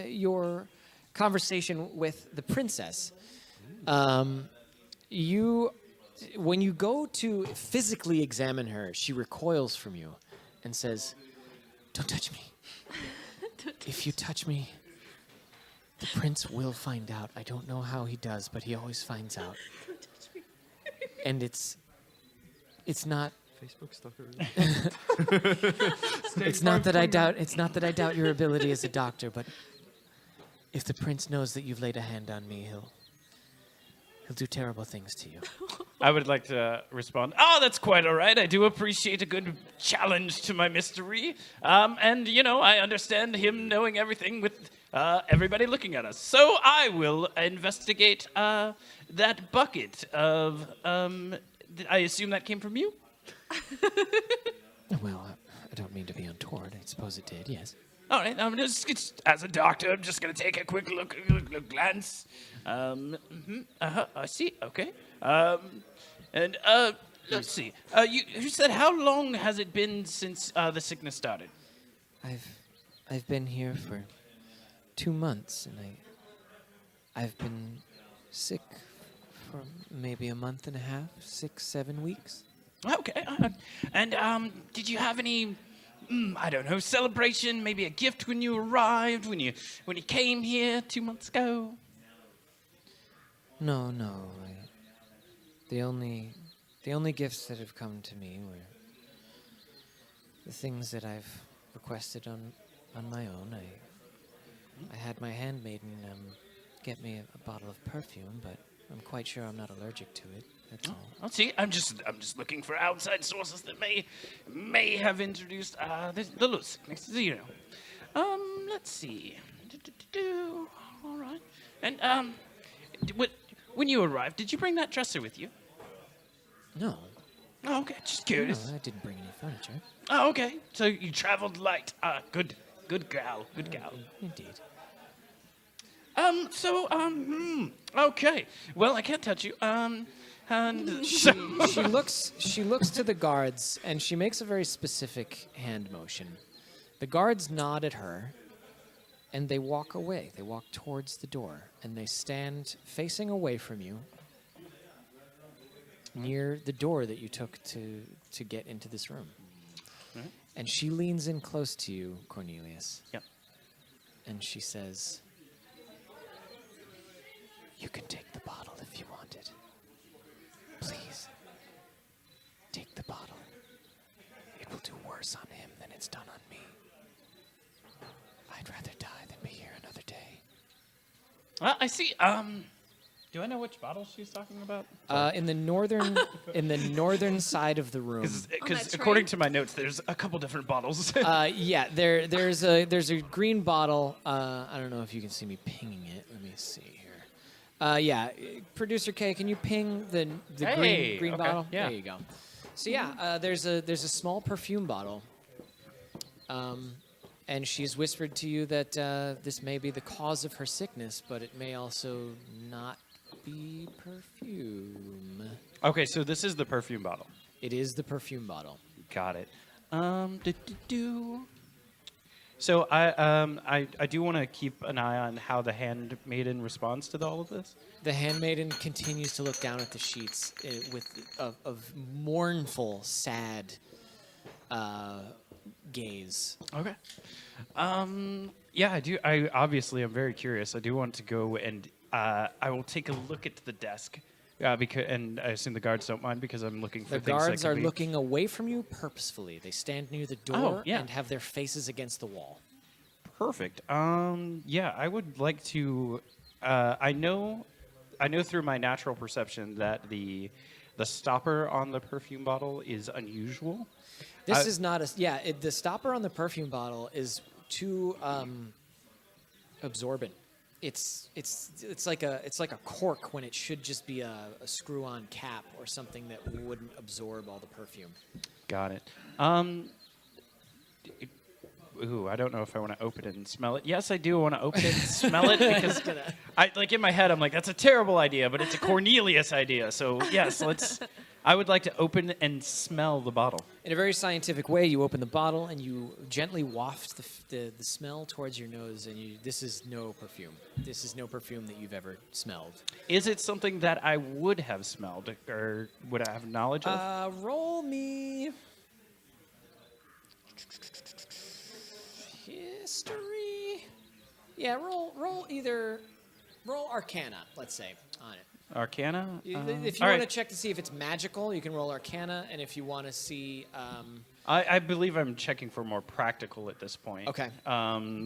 your conversation with the princess. When you go to physically examine her, she recoils from you and says, "Don't touch me. If you touch me, the prince will find out. I don't know how he does, but he always finds out. And it's not Facebook stalker. it's not that I doubt your ability as a doctor, but if the prince knows that you've laid a hand on me, he'll do terrible things to you." I would like to respond. Oh, that's quite all right. I do appreciate a good challenge to my mystery. And, I understand him knowing everything with everybody looking at us. So I will investigate that bucket of... I assume that came from you? Well, I don't mean to be untoward. I suppose it did, yes. All right, as a doctor, I'm just going to take a quick look glance. I see, okay. And let's see. You said, how long has it been since the sickness started? I've been here for 2 months, and I've been sick for maybe a month and a half, 6, 7 weeks. Okay. And did you have any, I don't know, celebration, maybe a gift when you arrived, when you came here 2 months ago? No. The only gifts that have come to me were the things that I've requested on my own. I had my handmaiden get me a bottle of perfume, but I'm quite sure I'm not allergic to it. That's all. I'll see. I'm just looking for outside sources that may have introduced the loose sickness. Let's see. All right. And when you arrived, did you bring that dresser with you? No. Oh, okay. Just curious. No, I didn't bring any furniture. Oh, okay. So you traveled light. Good gal. Indeed. Okay. Well, I can't touch you. And She looks to the guards and she makes a very specific hand motion. The guards nod at her and they walk away. They walk towards the door and they stand facing away from you near the door that you took to get into this room. Right. And she leans in close to you, Cornelius. Yep. And she says, "You can take the bottle if you want it. Please, take the bottle. It will do worse on him than it's done on me. I'd rather die than be here another day." I see. Do I know which bottle she's talking about? In the northern side of the room. Because according to my notes, there's a couple different bottles. Yeah, there's a green bottle. I don't know if you can see me pinging it. Let me see here. Yeah, producer K, can you ping the green okay, bottle? yeah. There you go. So yeah, there's a small perfume bottle. And she's whispered to you that this may be the cause of her sickness, but it may also not be perfume. Okay, so this is the perfume bottle. It is the perfume bottle. Got it. So I do want to keep an eye on how the handmaiden responds to all of this. The handmaiden continues to look down at the sheets with of mournful, sad gaze. Okay. Yeah, I do. I obviously am very curious. I do want to go and I will take a look at the desk. Because and I assume the guards don't mind because I'm looking for The things that guards could are be- looking away from you purposefully. They stand near the door yeah. and have their faces against the wall. Perfect. Yeah, I would like to. I know through my natural perception that the stopper on the perfume bottle is unusual. This is not a the stopper on the perfume bottle is too absorbent. It's like a cork when it should just be a screw-on cap or something that wouldn't absorb all the perfume. Got it. Ooh, I don't know if I want to open it and smell it. Yes, I do want to open it and smell it because I like in my head I'm like that's a terrible idea, but it's a Cornelius idea. So yes, I would like to open and smell the bottle. In a very scientific way, you open the bottle and you gently waft the smell towards your nose, and this is no perfume. This is no perfume that you've ever smelled. Is it something that I would have smelled or would I have knowledge of? Roll me history. Yeah, roll Arcana, let's say, on it. Arcana? If you all want right. to check to see if it's magical, you can roll Arcana, and if you want to see, I believe I'm checking for more practical at this point. Okay.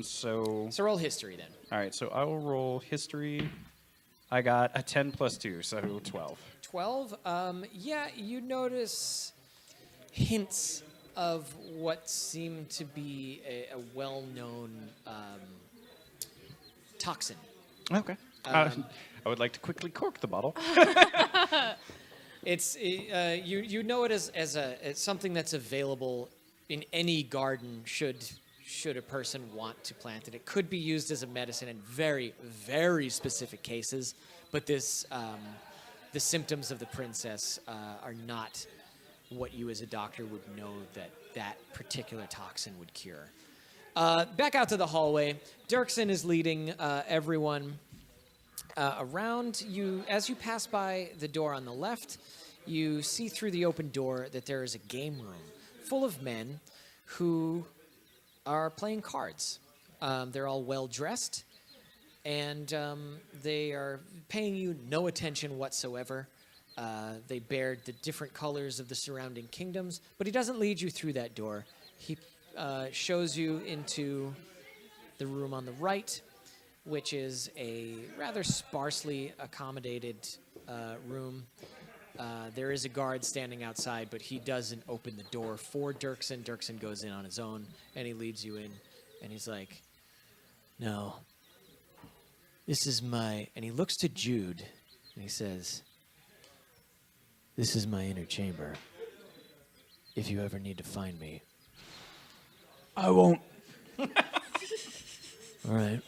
So roll history then. all right, so I will roll history. I got a 10 plus 2, so 12. 12. Yeah, you notice hints of what seem to be a well-known toxin. Okay. I would like to quickly cork the bottle. It's you know it as something that's available in any garden should a person want to plant it. It could be used as a medicine in very, very specific cases, but the symptoms of the princess are not what you as a doctor would know that particular toxin would cure. Back out to the hallway. Dirksen is leading everyone around you. As you pass by the door on the left, you see through the open door that there is a game room full of men who are playing cards. They're all well dressed, and they are paying you no attention whatsoever. They bear the different colors of the surrounding kingdoms, but he doesn't lead you through that door. He shows you into the room on the right, which is a rather sparsely accommodated room. There is a guard standing outside, but he doesn't open the door for Dirksen. Dirksen goes in on his own, and he leads you in, and he's like, "No, this is my..." And he looks to Jude, and he says, "This is my inner chamber. If you ever need to find me." I won't. All right.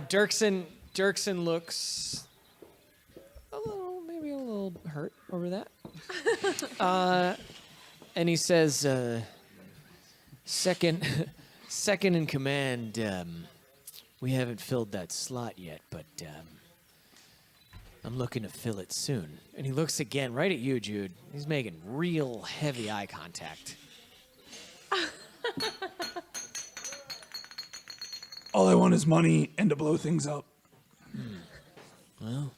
Dirksen looks maybe a little hurt over that. And he says, second in command, we haven't filled that slot yet, but I'm looking to fill it soon. And he looks again right at you, Jude. He's making real heavy eye contact. All I want is money and to blow things up. Well,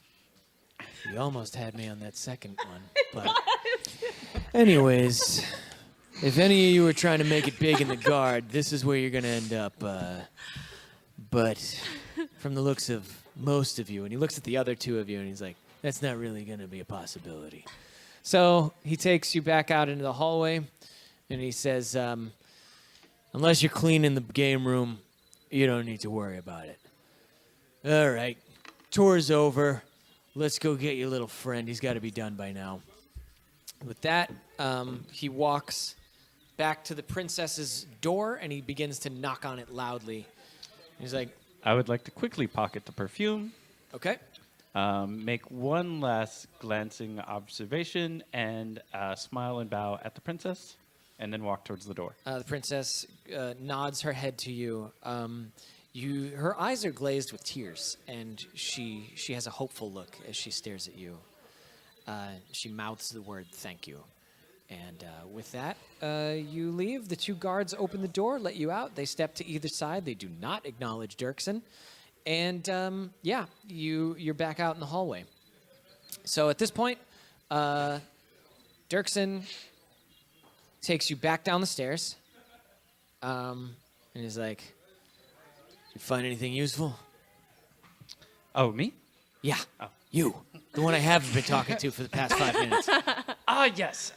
you almost had me on that second one. But anyways, if any of you are trying to make it big in the guard, this is where you're going to end up. But from the looks of most of you, and he looks at the other two of you, and he's like, that's not really going to be a possibility. So he takes you back out into the hallway, and he says, unless you're cleaning the game room, you don't need to worry about it. All right. Tour's over. Let's go get your little friend. He's got to be done by now. With that, he walks back to the princess's door, and he begins to knock on it loudly. He's like, I would like to quickly pocket the perfume, okay. make one last glancing observation, and smile and bow at the princess. and then walk towards the door. The princess nods her head to you. Her eyes are glazed with tears, and she has a hopeful look as she stares at you. She mouths the word "thank you," and with that, you leave. The 2 guards open the door, let you out. They step to either side. They do not acknowledge Dirksen, and you're back out in the hallway. So at this point, Dirksen takes you back down the stairs, and he's like, "Did you find anything useful?" Oh, me? Yeah, you, the one I haven't been talking to for the past 5 minutes. Yes.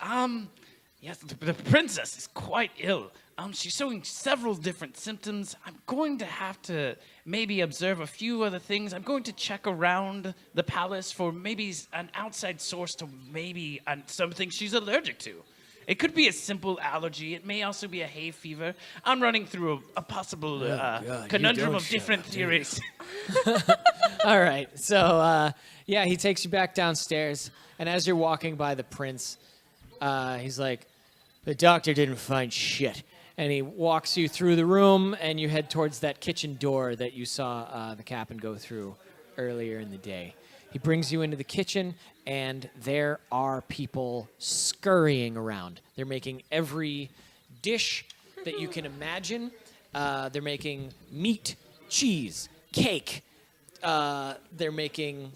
Yes, the princess is quite ill. She's showing several different symptoms. I'm going to have to maybe observe a few other things. I'm going to check around the palace for maybe an outside source to maybe something she's allergic to. It could be a simple allergy. It may also be a hay fever. I'm running through a possible conundrum of different theories. All right, so he takes you back downstairs, and as you're walking by the prince, he's like, "The doctor didn't find shit." And he walks you through the room, and you head towards that kitchen door that you saw the captain go through earlier in the day. He brings you into the kitchen, and there are people scurrying around. They're making every dish that you can imagine. They're making meat, cheese, cake. They're making...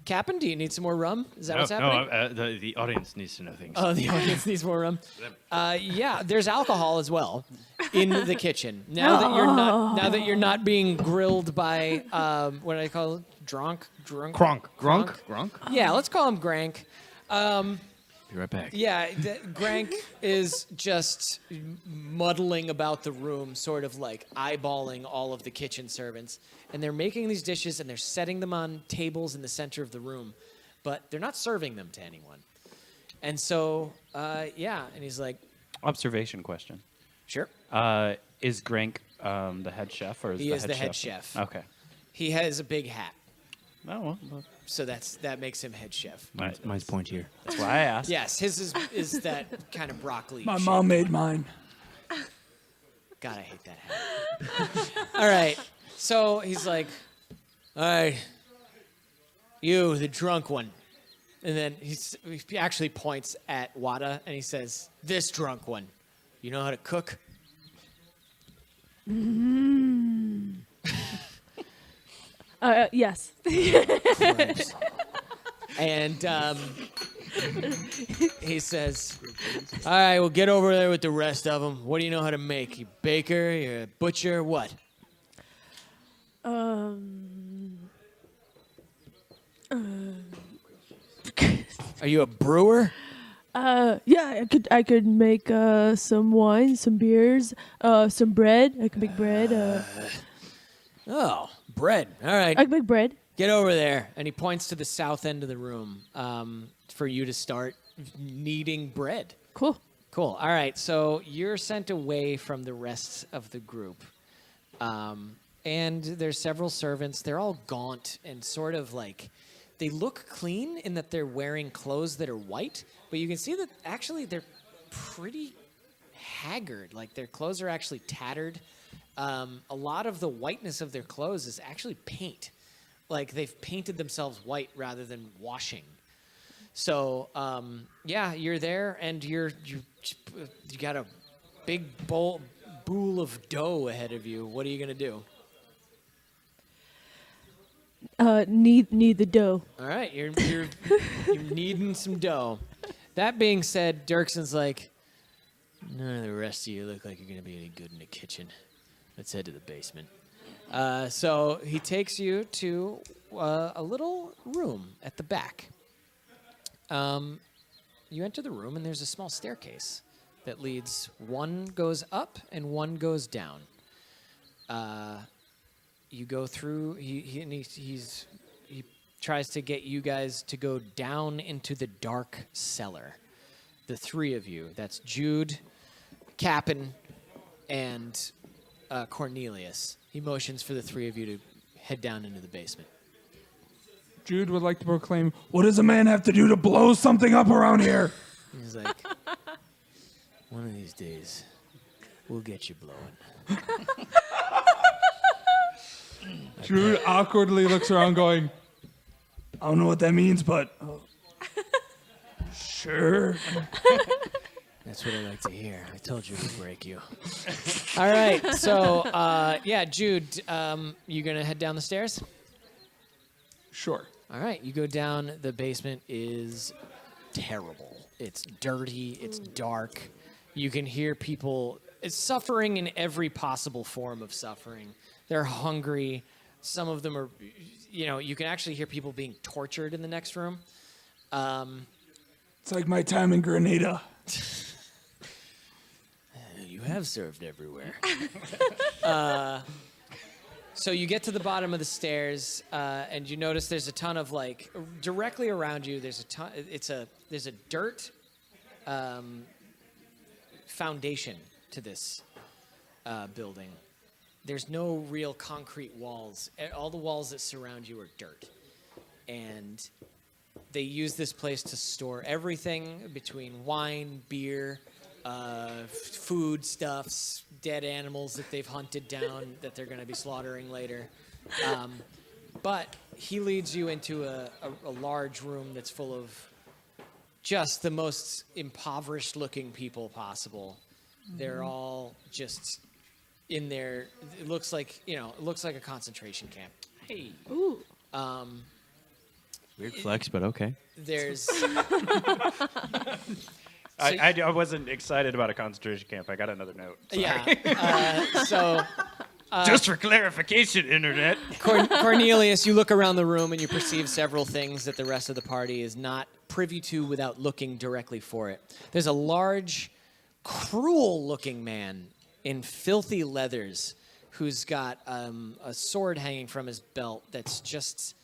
Captain, do you need some more rum? Is that what's happening? No, the audience needs to know things. Oh, the audience needs more rum. There's alcohol as well in the kitchen. Now that you're not being grilled by what do I call it? Drunk. Gronk. Yeah, let's call him Grank. Be right back. Yeah, Grank is just muddling about the room, sort of like eyeballing all of the kitchen servants. And they're making these dishes, and they're setting them on tables in the center of the room. But they're not serving them to anyone. And so, and he's like... Observation question. Sure. Is Grank the head chef, or is He the is head the head chef? chef. Okay. He has a big hat. Oh, well, So that makes him head chef. Mine's pointier. that's why I asked. Yes, his is that kind of broccoli. My shape. mom made mine. God, I hate that hat. All right. So he's like, "All right, you, the drunk one." And then he actually points at Wada, and he says, "This drunk one, you know how to cook?" Yes. And he says, "All right, well, get over there with the rest of them. What do you know how to make? You baker? You a butcher? What?" Are you a brewer? Yeah, I could make some wine, some beers, some bread. I could make bread. Oh, bread. All right. I could make bread. Get over there. And he points to the south end of the room for you to start kneading bread. Cool. Cool. All right. So you're sent away from the rest of the group. And there's several servants. They're all gaunt and sort of like, they look clean in that they're wearing clothes that are white, but you can see that actually they're pretty haggard. Like their clothes are actually tattered. A lot of the whiteness of their clothes is actually paint. Like they've painted themselves white rather than washing. So, you're there and you got a big bowl of dough ahead of you. What are you going to do? Knead the dough. All right, you're kneading some dough. That being said, Dirksen's like, none of the rest of you look like you're going to be any good in the kitchen. Let's head to the basement. So he takes you to a little room at the back. You enter the room, and there's a small staircase that leads. One goes up, and one goes down. You go through. He tries to get you guys to go down into the dark cellar. The three of you. That's Jude, Cap'n, and Cornelius. He motions for the three of you to head down into the basement. Jude would like to proclaim, "What does a man have to do to blow something up around here?" He's like, One of these days, we'll get you blowing. Jude awkwardly looks around going, I don't know what that means, but sure. That's what I like to hear. I told you it would break you. All right, so, Jude, you going to head down the stairs? Sure. All right, you go down. The basement is terrible. It's dirty. It's dark. You can hear people suffering in every possible form of suffering. They're hungry. Some of them are, you can actually hear people being tortured in the next room. It's like my time in Grenada. You have served everywhere. So you get to the bottom of the stairs, and you notice there's a ton of directly around you. There's a ton. There's a dirt foundation to this building. There's no real concrete walls. All the walls that surround you are dirt, and they use this place to store everything between wine, beer, food stuffs, dead animals that they've hunted down that they're going to be slaughtering later. But he leads you into a large room that's full of just the most impoverished looking people possible. They're all just in there. It looks like a concentration camp. Hey. Ooh. Weird flex, but okay. There's I wasn't excited about a concentration camp. I got another note. Sorry. Just for clarification, Internet. Cornelius, you look around the room and you perceive several things that the rest of the party is not privy to without looking directly for it. There's a large, cruel-looking man in filthy leathers who's got a sword hanging from his belt that's just...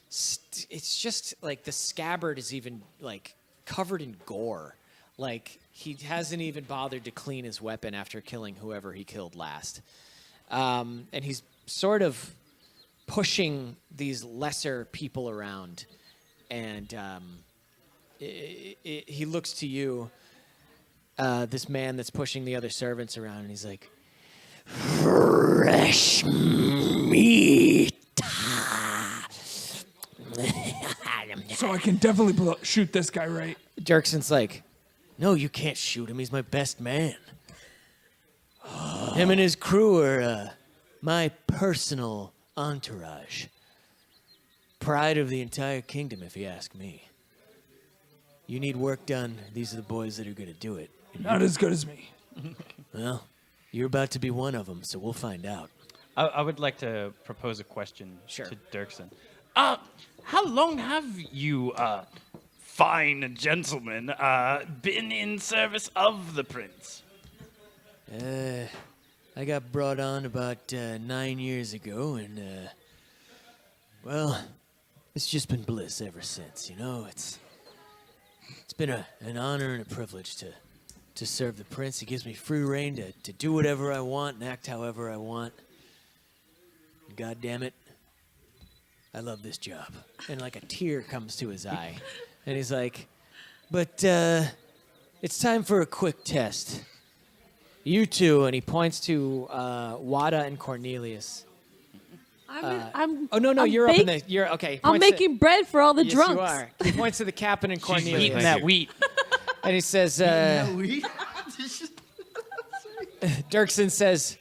it's just like the scabbard is even like covered in gore. Like he hasn't even bothered to clean his weapon after killing whoever he killed last. And he's sort of pushing these lesser people around. And he looks to you, this man that's pushing the other servants around, and he's like, fresh meat. So I can definitely shoot this guy, right? Dirkson's like, no, you can't shoot him. He's my best man. Him and his crew are my personal entourage. Pride of the entire kingdom, if you ask me. You need work done, these are the boys that are going to do it. Not as good as me. Well, you're about to be one of them, so we'll find out. I would like to propose a question Sure. to Dirksen. How long have you, fine gentlemen, been in service of the prince? I got brought on about 9 years ago, and, well, it's just been bliss ever since, you know? It's been an honor and a privilege to serve the prince. He gives me free rein to do whatever I want and act however I want. God damn it, I love this job. And like a tear comes to his eye. And he's like, but it's time for a quick test. You two, and he points to Wada and Cornelius. I'm Oh, no, I'm you're up in bake- the, you're, okay. I'm points to- making bread for all the yes, drunks. you are. He points to the captain and Cornelius. Eating that wheat. And he says, Dirksen says,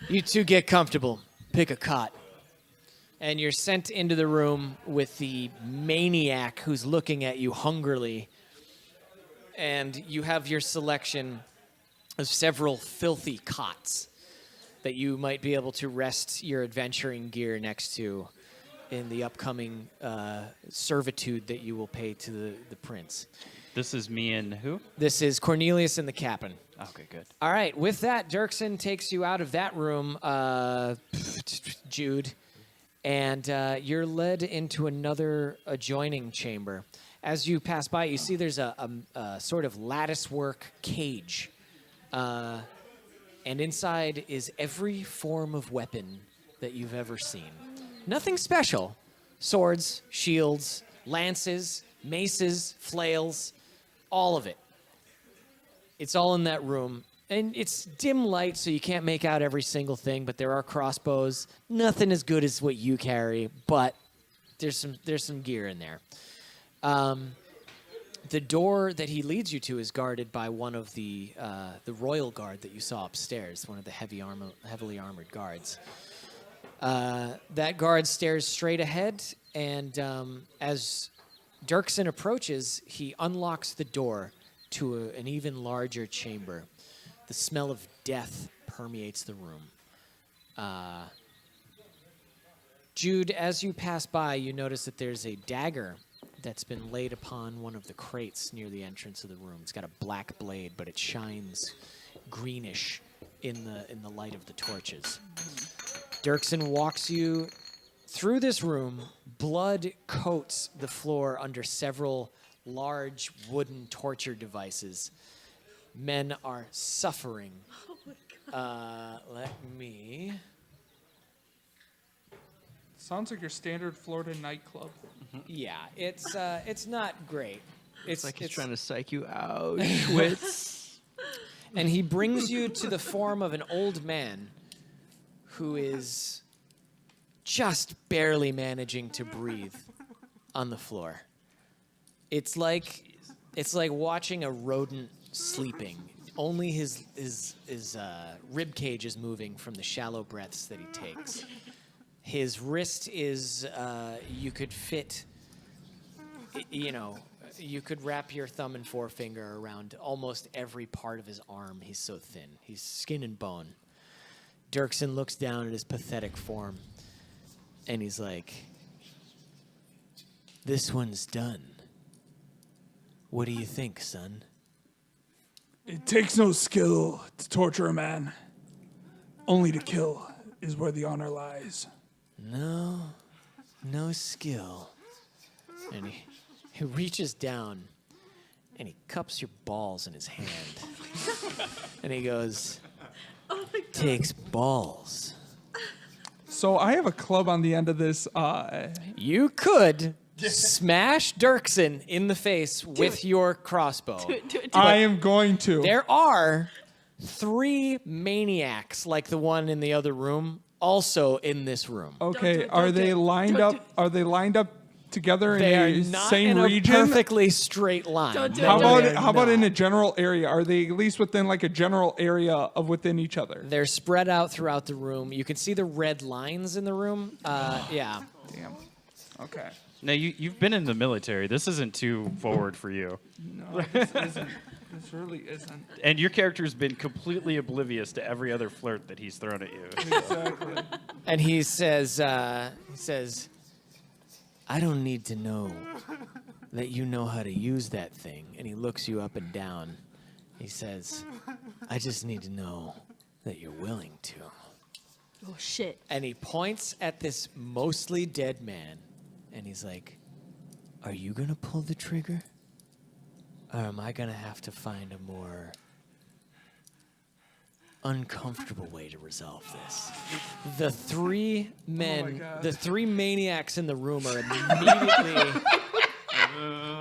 you two get comfortable. Pick a cot. And you're sent into the room with the maniac who's looking at you hungrily. And you have your selection of several filthy cots that you might be able to rest your adventuring gear next to in the upcoming servitude that you will pay to the prince. This is me and who? This is Cornelius and the captain. Okay, good. All right, with that, Dirksen takes you out of that room, Jude, and you're led into another adjoining chamber. As you pass by, you see there's a sort of latticework cage, and inside is every form of weapon that you've ever seen. Nothing special. Swords, shields, lances, maces, flails, all of it. It's all in that room. And it's dim light, so you can't make out every single thing, but there are crossbows. Nothing as good as what you carry, but there's some gear in there. The door that he leads you to is guarded by one of the royal guard that you saw upstairs, one of the heavily armored guards. That guard stares straight ahead, and as Dirksen approaches, he unlocks the door to an even larger chamber. The smell of death permeates the room. Jude, as you pass by, you notice that there's a dagger that's been laid upon one of the crates near the entrance of the room. It's got a black blade, but it shines greenish in the light of the torches. Dirksen walks you through this room. Blood coats the floor under several large wooden torture devices. Men are suffering. Oh my God. Let me... Sounds like your standard Florida nightclub. Yeah, it's not great. It's like he's trying to psych you out, Schwitz. And he brings you to the form of an old man who is just barely managing to breathe on the floor. It's like watching a rodent sleeping. Only his rib cage is moving from the shallow breaths that he takes. His wrist is, you could fit, you could wrap your thumb and forefinger around almost every part of his arm. He's so thin. He's skin and bone. Dirksen looks down at his pathetic form, and he's like, "This one's done. What do you think, son?" It takes no skill to torture a man. Only to kill is where the honor lies. No skill. And he reaches down and he cups your balls in his hand. And he goes, "Takes balls." So I have a club on the end of this. You could smash Dirksen in the face with your crossbow. I am going to. There are 3 maniacs like the one in the other room also in this room. Okay, are they lined up? Are they lined up together They are in the not same in a region? perfectly straight line. Don't do No, it. How about they're in not. a general area? Are they at least within like a general area of within each other? They're spread out throughout the room. You can see the red lines in the room. Yeah. Damn. Okay. Now, you've been in the military. This isn't too forward for you. No, this isn't. This really isn't. And your character's been completely oblivious to every other flirt that he's thrown at you. Exactly. And he says, "I don't need to know that you know how to use that thing." And he looks you up and down. He says, "I just need to know that you're willing to." Oh shit. And he points at this mostly dead man. And he's like, "Are you going to pull the trigger? Or am I going to have to find a more uncomfortable way to resolve this?" The 3 men, God. the 3 maniacs in the room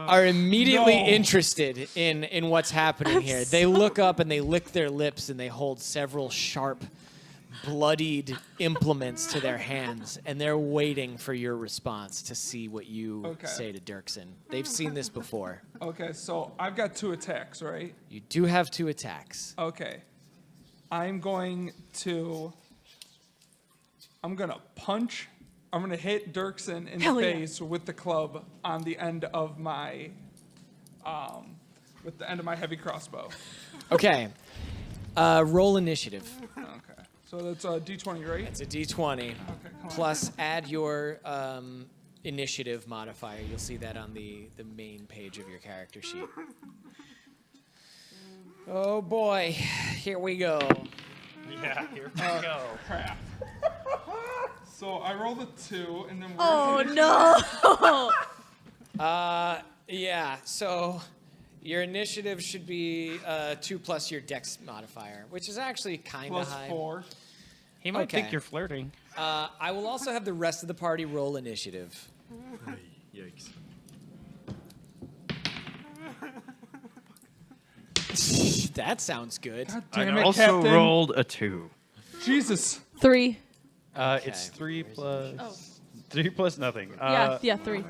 are immediately No. interested in what's happening here. They look up and they lick their lips and they hold several sharp, bloodied implements to their hands, and they're waiting for your response to see what you Okay. say to Dirksen. They've seen this before. Okay, so I've got 2 attacks, right? You do have 2 attacks. Okay. I'm going to punch. I'm going to hit Dirksen in Hell the yeah. face with the club on the end of my heavy crossbow. Okay. Roll initiative. Okay. So that's a D20, right? It's a D20. Okay, come on. Plus, add your initiative modifier. You'll see that on the main page of your character sheet. Oh boy, here we go. Yeah, here we go. Crap. So I rolled a 2, and then Oh no. Yeah, so your initiative should be 2 plus your dex modifier, which is actually kind of plus high. 4. He might think Okay. you're flirting. I will also have the rest of the party roll initiative. Yikes. That sounds good. Damn I it, also Captain. rolled a 2. Jesus. 3. It's 3 plus 3 plus nothing. Yeah, 3.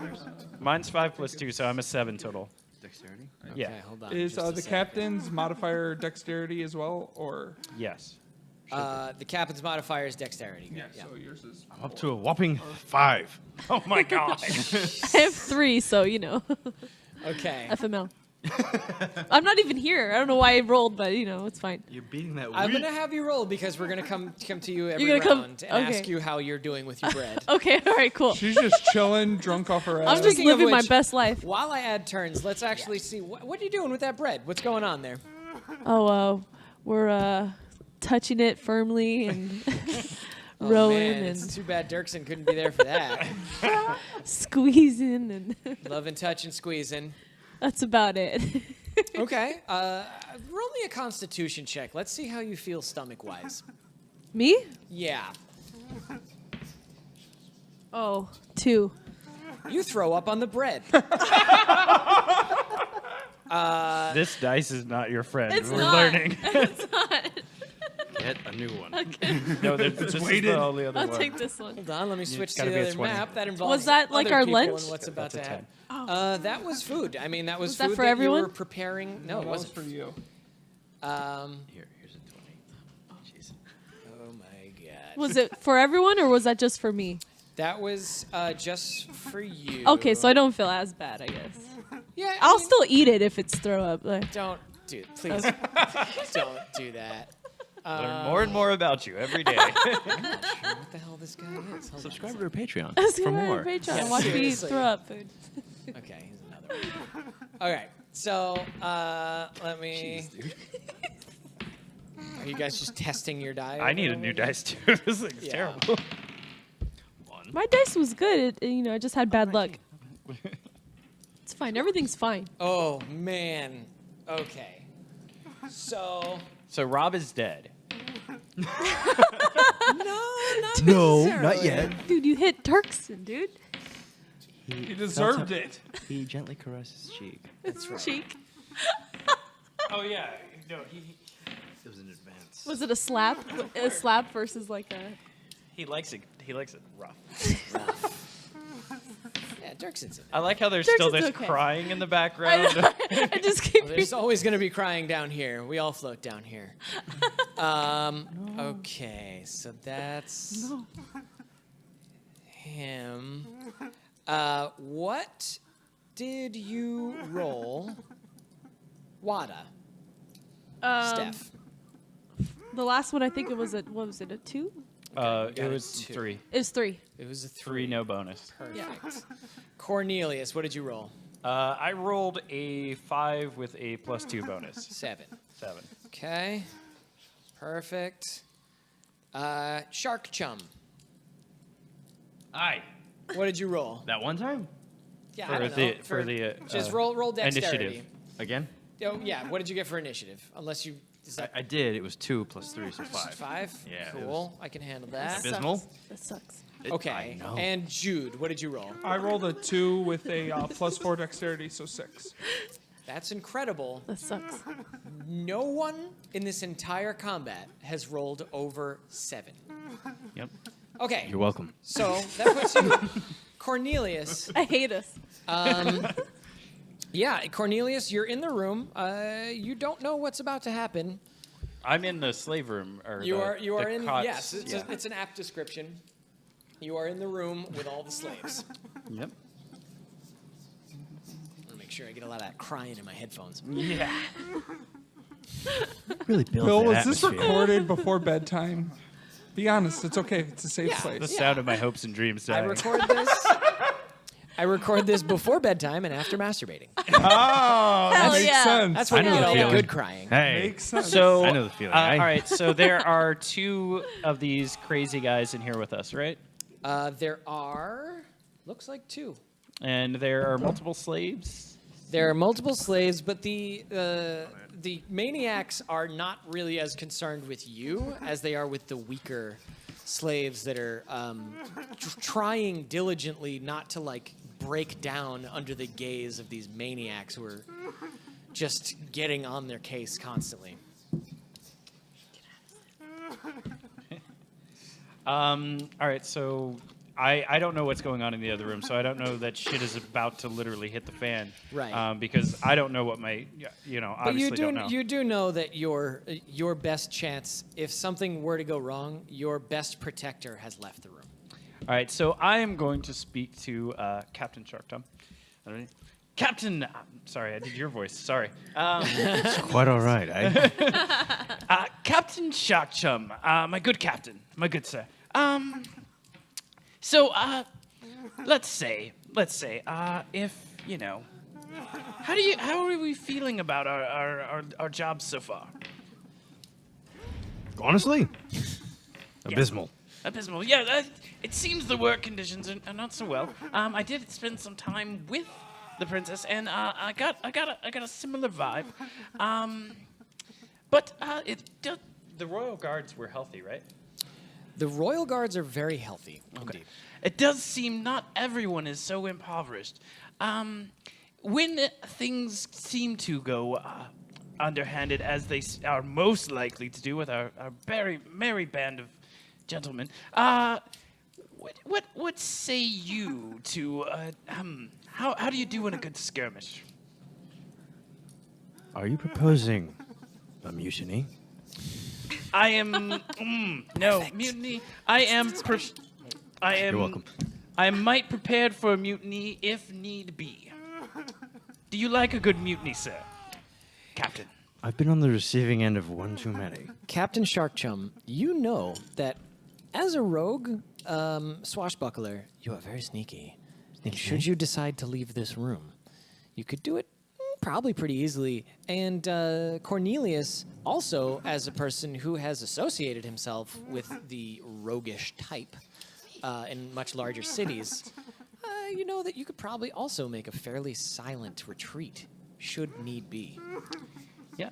Mine's 5 plus 2, so I'm a 7 total. Dexterity? Yeah. Okay, hold on. Is just a the sec. captain's modifier dexterity as well, or? Yes. The captain's modifier is dexterity. Yeah. So yours is. I'm up to a whopping 5. Oh my god. I have 3, so you know. Okay. FML. I'm not even here. I don't know why I rolled, but you know, it's fine. You're beating that I'm weak. gonna have you roll because we're gonna come to you every You're gonna come- round and okay. ask you how you're doing with your bread. Okay, all right, cool. She's just chilling, drunk off her ass. I'm just Speaking of living my which- best life. While I add turns, let's actually see what are you doing with that bread. What's going on there? Oh, we're touching it firmly and Oh, rowing man, and it's too bad Dirksen couldn't be there for that. squeezing, and Loving, touching, squeezing. that's about it. Okay. Roll me a Constitution check. Let's see how you feel stomach-wise. Me? Yeah. Oh, 2. You throw up on the bread. This dice is not your friend. It's We're not. learning. It's not. Get a new one. No, this is the only other I'll one. take this one. Hold on, let me switch to gotta the be a other 20. map. That involves Was that like other our people lunch? and what's about to That's a happen. That was food. I mean, that was that food for that everyone? you were preparing. No, it That was wasn't. for you. Here's a 20. Jeez. Oh my god. Was it for everyone or was that just for me? That was just for you. Okay, so I don't feel as bad, I guess. Yeah, I'll still eat it if it's throw up. Like, don't do. Please, don't do that. Learn more and more about you every day. What the hell this guy is? Hold on. Subscribe to our Patreon let's for go to more. Patreon Yeah, and watch me seriously. throw up food. Okay, here's another one. All right, so let me. Are you guys just testing your die? I need a new dice too. This thing's Yeah. terrible. My dice was good. I just had bad luck. It's fine. Everything's fine. Oh man. Okay. So. So Rob is dead. No, not yet. Dude, you hit Dirksen, dude. He deserved it. He gently caressed his cheek. That's cheek. Oh yeah. No, It was in advance. Was it a slap? A slap versus like a... he likes it. He likes it rough. Yeah, Dirksen's in. I like how there's still Dirksen's this okay. crying in the I background. know. I just keep... There's always going to be crying down here. We all float down here. Okay, so that's him. What did you roll? Wada. Steff. The last one, I think it was a... What was it? A 2? It got was a 2. 3. It was 3. It was a 3, no bonus. Perfect. Cornelius, what did you roll? I rolled a 5 with a +2 bonus. 7. 7. Okay. Perfect. Shark Chum, Aye. what did you roll? That one time? Yeah, For I don't the- know. for the, just roll dexterity. initiative. Again? Oh yeah, what did you get for initiative? Unless you is that I did. It was 2 plus 3, so 5. 5? Yeah, it Cool. I can handle that. Abysmal. Abysmal? That sucks. Okay. I know. And Jude, what did you roll? I rolled a 2 with a +4 dexterity, so 6. That's incredible. That sucks. No one in this entire combat has rolled over 7. Yep. Okay. You're welcome. So that puts you Cornelius. I hate us. Yeah, Cornelius, you're in the room. You don't know what's about to happen. I'm in the slave room. Or You the, are the in cots. yes, it's an apt description. You are in the room with all the slaves. Yep. I want to make sure I get a lot of that crying in my headphones. Yeah. Really built Bill, that was this atmosphere. recorded before bedtime? Be honest, it's okay. It's a safe Yeah. The place. sound of my hopes and dreams I dying. record this before bedtime and after masturbating. Oh, Hell makes yeah. sense. That's when I you know get the all the feeling. good crying. Hey. Makes sense. So I know the feeling. all right, so there are 2 of these crazy guys in here with us, right? There are, looks like 2. And there are multiple slaves. There are multiple slaves, but the maniacs are not really as concerned with you as they are with the weaker slaves that are trying diligently not to like break down under the gaze of these maniacs who are just getting on their case constantly. All right, so I don't know what's going on in the other room, so I don't know that shit is about to literally hit the fan. Right. Because I don't know what my, obviously don't know. You do know that your best chance, if something were to go wrong, your best protector has left the room. All right, so I am going to speak to Captain Sharktum. All right. Captain, sorry, I did your voice. Sorry. It's quite all right, eh? Captain Sharktum, my good captain, my good sir. So, let's say, if how are we feeling about our jobs so far? Honestly, abysmal. Abysmal. Yeah, it seems the work conditions are not so well. I did spend some time with the princess, and I got a similar vibe. But the royal guards were healthy, right? The royal guards are very healthy. Indeed. It does seem not everyone is so impoverished. When things seem to go underhanded, as they are most likely to do with our very merry band of gentlemen, what say you to how do you do in a good skirmish? Are you proposing a mutiny? I am no mutiny. I am. You're welcome. I am might prepared for a mutiny if need be. Do you like a good mutiny, sir, Captain? I've been on the receiving end of one too many. Captain Sharkchum, you know that as a rogue swashbuckler, you are very sneaky. And should you decide to leave this room, you could do it probably pretty easily. And Cornelius, also as a person who has associated himself with the roguish type in much larger cities, you know that you could probably also make a fairly silent retreat, should need be. Yeah.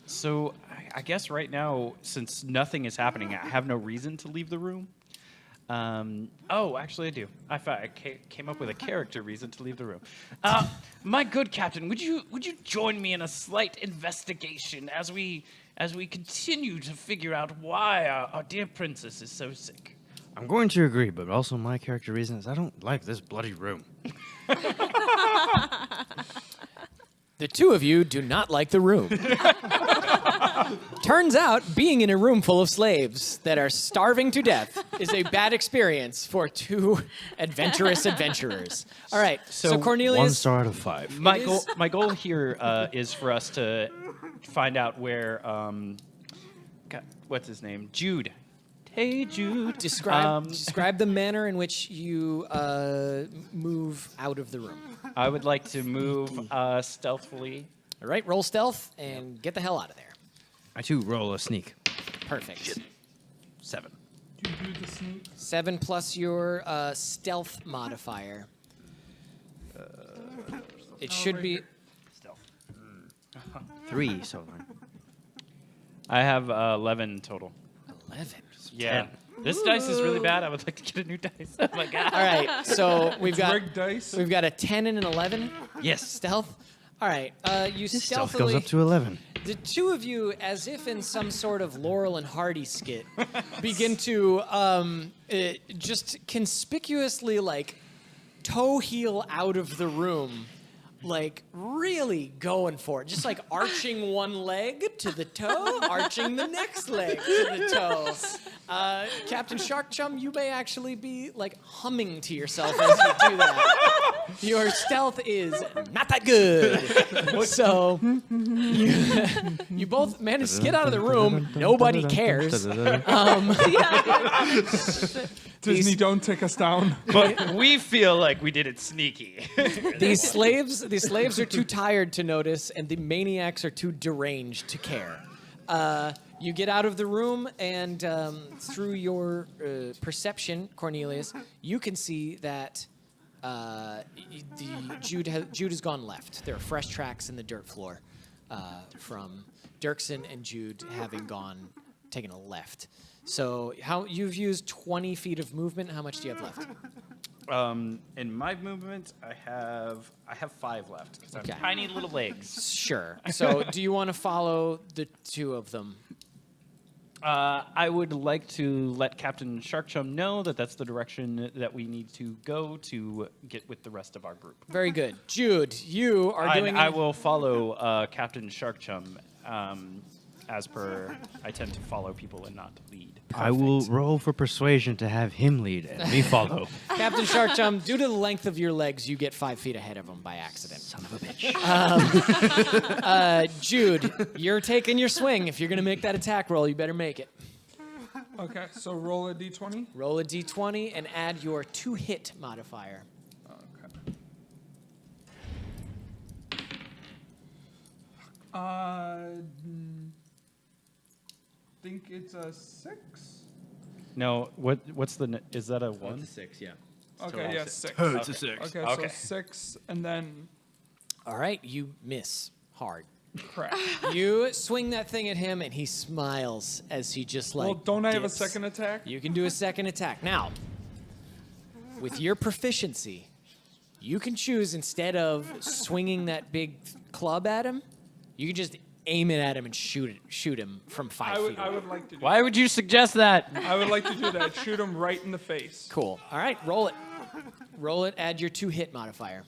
So I guess right now, since nothing is happening, I have no reason to leave the room. Actually, I do. I came up with a character reason to leave the room. My good captain, would you join me in a slight investigation as we continue to figure out why our dear princess is so sick? I'm going to agree, but also my character reason is I don't like this bloody room. The two of you do not like the room. Turns out, being in a room full of slaves that are starving to death is a bad experience for two adventurous adventurers. All right, so Cornelius... 1 star out of 5. My goal here is for us to find out where what's his name? Jude. Hey, Jude. Describe the manner in which you move out of the room. I would like to move stealthily. All right, roll stealth and get the hell out of there. I too roll a sneak. Perfect. 7. 7 plus your stealth modifier. It should be... Stealth. 3 so far. I have 11 total. 11. Yeah. This dice is really bad. I would like to get a new dice. Oh my god. All right, so we've got rigged dice. We've got a 10 and an 11. Yes. Stealth. All right, you Stealth stealthily. goes up to 11. The two of you, as if in some sort of Laurel and Hardy skit, begin to just conspicuously toe heel out of the room. Really going for it. Just arching one leg to the toe, arching the next leg to the toe. Captain Sharkchum, you may actually be humming to yourself as you do that. Your stealth is not that good. So you both managed to get out of the room. Nobody cares. Disney, don't take us down. But we feel like we did it sneaky. These slaves are too tired to notice, and the maniacs are too deranged to care. You get out of the room, and through your perception, Cornelius, you can see that Jude has gone left. There are fresh tracks in the dirt floor from Dorks and Jude having taken a left. So you've used 20 feet of movement. How much do you have left? In my movement, I have 5 left. 'Cause I have Okay. tiny little legs. Sure. So, do you want to follow the 2 of them? I would like to let Captain Sharkchum know that that's the direction that we need to go to get with the rest of our group. Very good. Jude, you are doing. I will follow Captain Sharkchum. As per, I tend to follow people and not lead. I will roll for persuasion to have him lead and me follow. Captain Sharkchum, due to the length of your legs, you get 5 feet ahead of him by accident. Son of a bitch. Jude, you're taking your swing. If you're going to make that attack roll, you better make it. Okay, so roll a d20. Roll a d20 and add your 2-hit modifier. Okay. Think it's a 6. No, what's the? Is that a 1? 6, yeah. Okay, yeah, 6. It's a 6. Okay, Okay. so 6, and then All right, you miss hard. crap. You swing that thing at him, and he smiles as he just like. Well, don't I have a dips. second attack? You can do a second attack. Now, with your proficiency, you can choose instead of swinging that big club at him, you can just aim it at him and shoot him from 5 feet I away. would like to do Why would you suggest that? I would like to do that. Shoot him right in the face. Cool. All right, roll it. Roll it. Add your 2-hit modifier.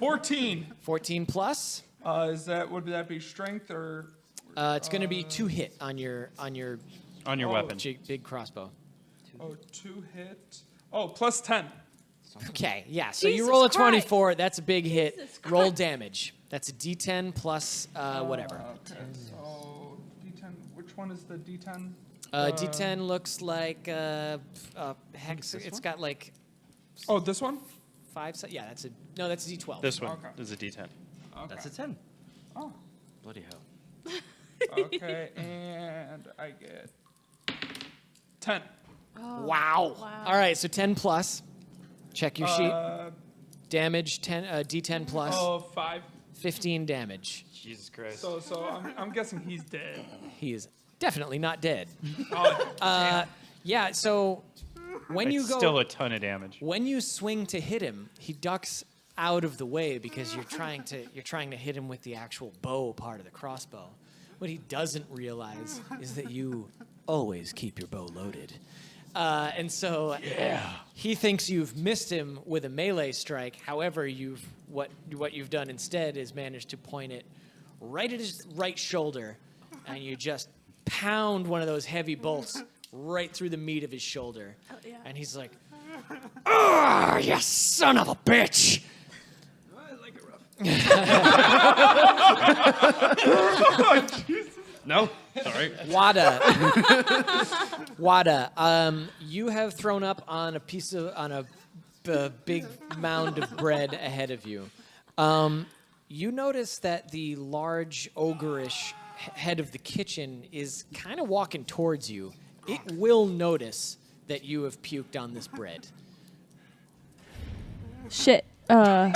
14. 14 plus. Would that be strength or It's going to be 2-hit on your On your Oh. weapon. big crossbow. 2 hit? Oh, plus 10. Okay, yeah. So Jesus you roll a Christ. 24. That's a big hit. Jesus Roll Christ. damage. That's a D10 plus whatever. Okay, so D10. Which one is the D10? D10 looks like hex. It's got like Oh, this one? 5. Yeah, that's a that's a D12. This one Okay. is a D10. Okay. That's a 10. Oh. Bloody hell. Okay, and I get 10. Wow. All right, so 10 plus. Check your sheet. Damage 10. D10 plus. Oh, 5. 15 damage. Jesus Christ. So I'm guessing he's dead. He is definitely not dead. Oh, Yeah. So when you It's go, still a ton of damage. when you swing to hit him, he ducks out of the way because you're trying to hit him with the actual bow part of the crossbow. What he doesn't realize is that you always keep your bow loaded. And so he thinks you've missed him with a melee strike. However, what you've done instead is managed to point it right at his right shoulder, and you just pound one of those heavy bolts right through the meat of his shoulder. yeah. And he's like, "Ah, you son of a bitch!" No? Sorry. Wada, you have thrown up on a big mound of bread ahead of you. You notice that the large ogreish head of the kitchen is kind of walking towards you. It will notice that you have puked on this bread. Shit. no,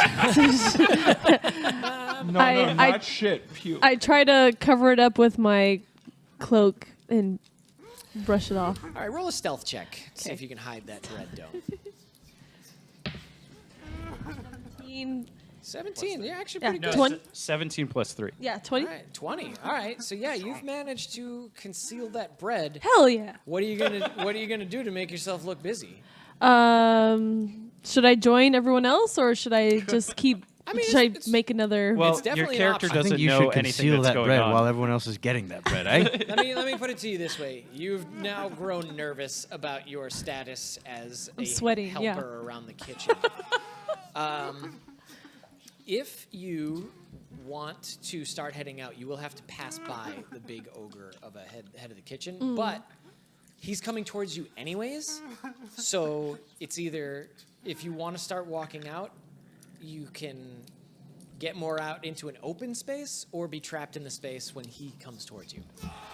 I- not shit. Puke. I try to cover it up with my cloak and brush it off. All right, roll a stealth check. See Okay. if you can hide that bread dough. 17. You're actually Yeah. pretty No, good. 20. 17 plus 3. Yeah, 20. All right, 20. All right, so yeah, you've managed to conceal that bread. Hell yeah. What are you gonna do to make yourself look busy? Should I join everyone else or should I just keep? I mean, should I it's- make another? Well, It's your definitely an character option. I think doesn't you know should anything conceal that's that going bread on. while everyone else is getting that bread, eh? let me put it to you this way: you've now grown nervous about your status as a sweating, helper yeah. around the kitchen. If you want to start heading out, you will have to pass by the big ogre of a head of the kitchen, but he's coming towards you anyways. So it's either if you want to start walking out, you can get more out into an open space or be trapped in the space when he comes towards you.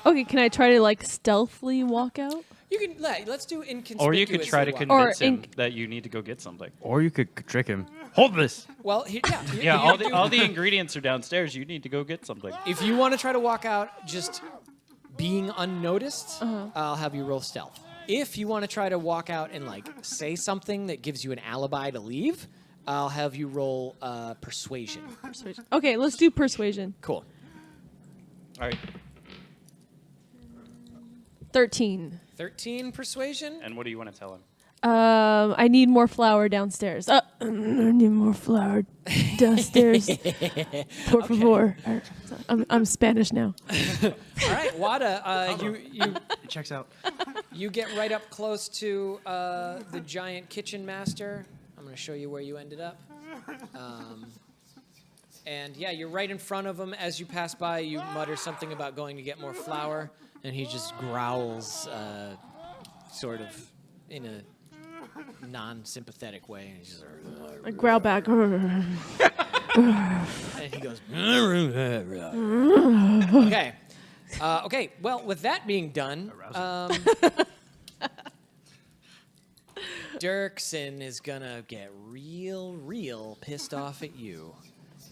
Okay, can I try to like stealthily walk out? You can let's do inconspicuous. Or you could try to walk. convince Or him inc- that you need to go get something. Or you could trick him. Hold this. Well, Yeah, all the ingredients are downstairs. You need to go get something. If you want to try to walk out just being unnoticed, I'll have you roll stealth. If you want to try to walk out and like say something that gives you an alibi to leave, I'll have you roll persuasion. Persuasion. Okay, let's do persuasion. Cool. All right. 13. 13 persuasion. And what do you want to tell him? I need more flour downstairs. I need more flour downstairs. Por favor. I'm Spanish now. All right, Wada, you It checks out. you get right up close to the giant kitchen master. I'm going to show you where you ended up. And yeah, you're right in front of him. As you pass by, you mutter something about going to get more flour, and he just growls, sort of in a non-sympathetic way. And he's just, I growl back. and he goes, okay. Okay, well, with that being done, Dirksen is gonna get real pissed off at you,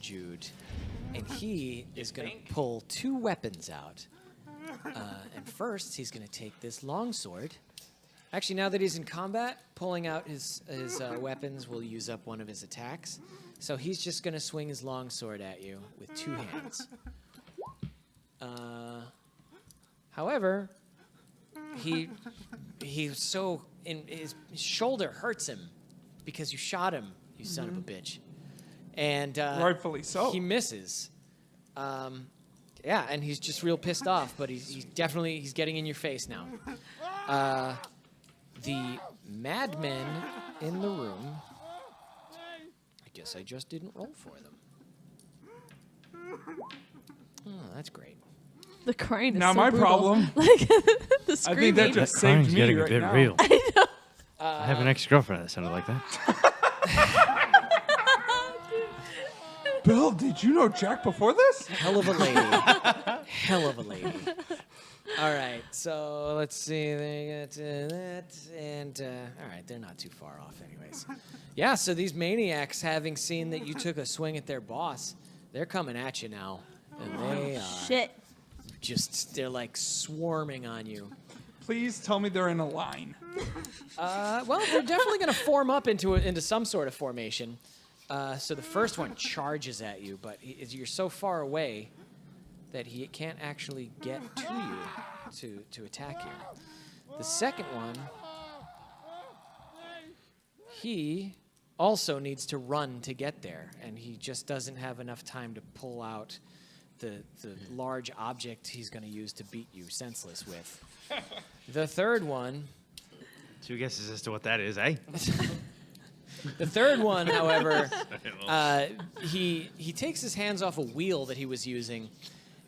Jude. And he is gonna pull 2 weapons out. And first, he's gonna take this longsword. Actually, now that he's in combat, pulling out his weapons will use up one of his attacks. So he's just gonna swing his longsword at you with 2 hands. However, he's so his shoulder hurts him because you shot him, you son of a bitch, and Rightfully so. he misses. Yeah, and he's just real pissed off, but he's definitely getting in your face now. The madmen in the room. I guess I just didn't roll for them. Oh, that's great. The crying is Not so my brutal. problem. Like the I screaming. think that just Crying's saved me getting right a bit now. real. I have an ex-girlfriend that sounded like that. Bill, did you know Jack before this? Hell of a lady. Hell of a lady. All right, so let's see. They got that, and all right, they're not too far off, anyways. Yeah, so these maniacs, having seen that you took a swing at their boss, they're coming at you now, and they Shit. they're like swarming on you. Please tell me they're in a line. Well, they're definitely going to form up into some sort of formation. So the first one charges at you, but you're so far away that he can't actually get to you to attack you. The second one, he also needs to run to get there, and he just doesn't have enough time to pull out the large object he's going to use to beat you senseless with. The third one... 2 guesses as to what that is, eh? The third one, however, he takes his hands off a wheel that he was using.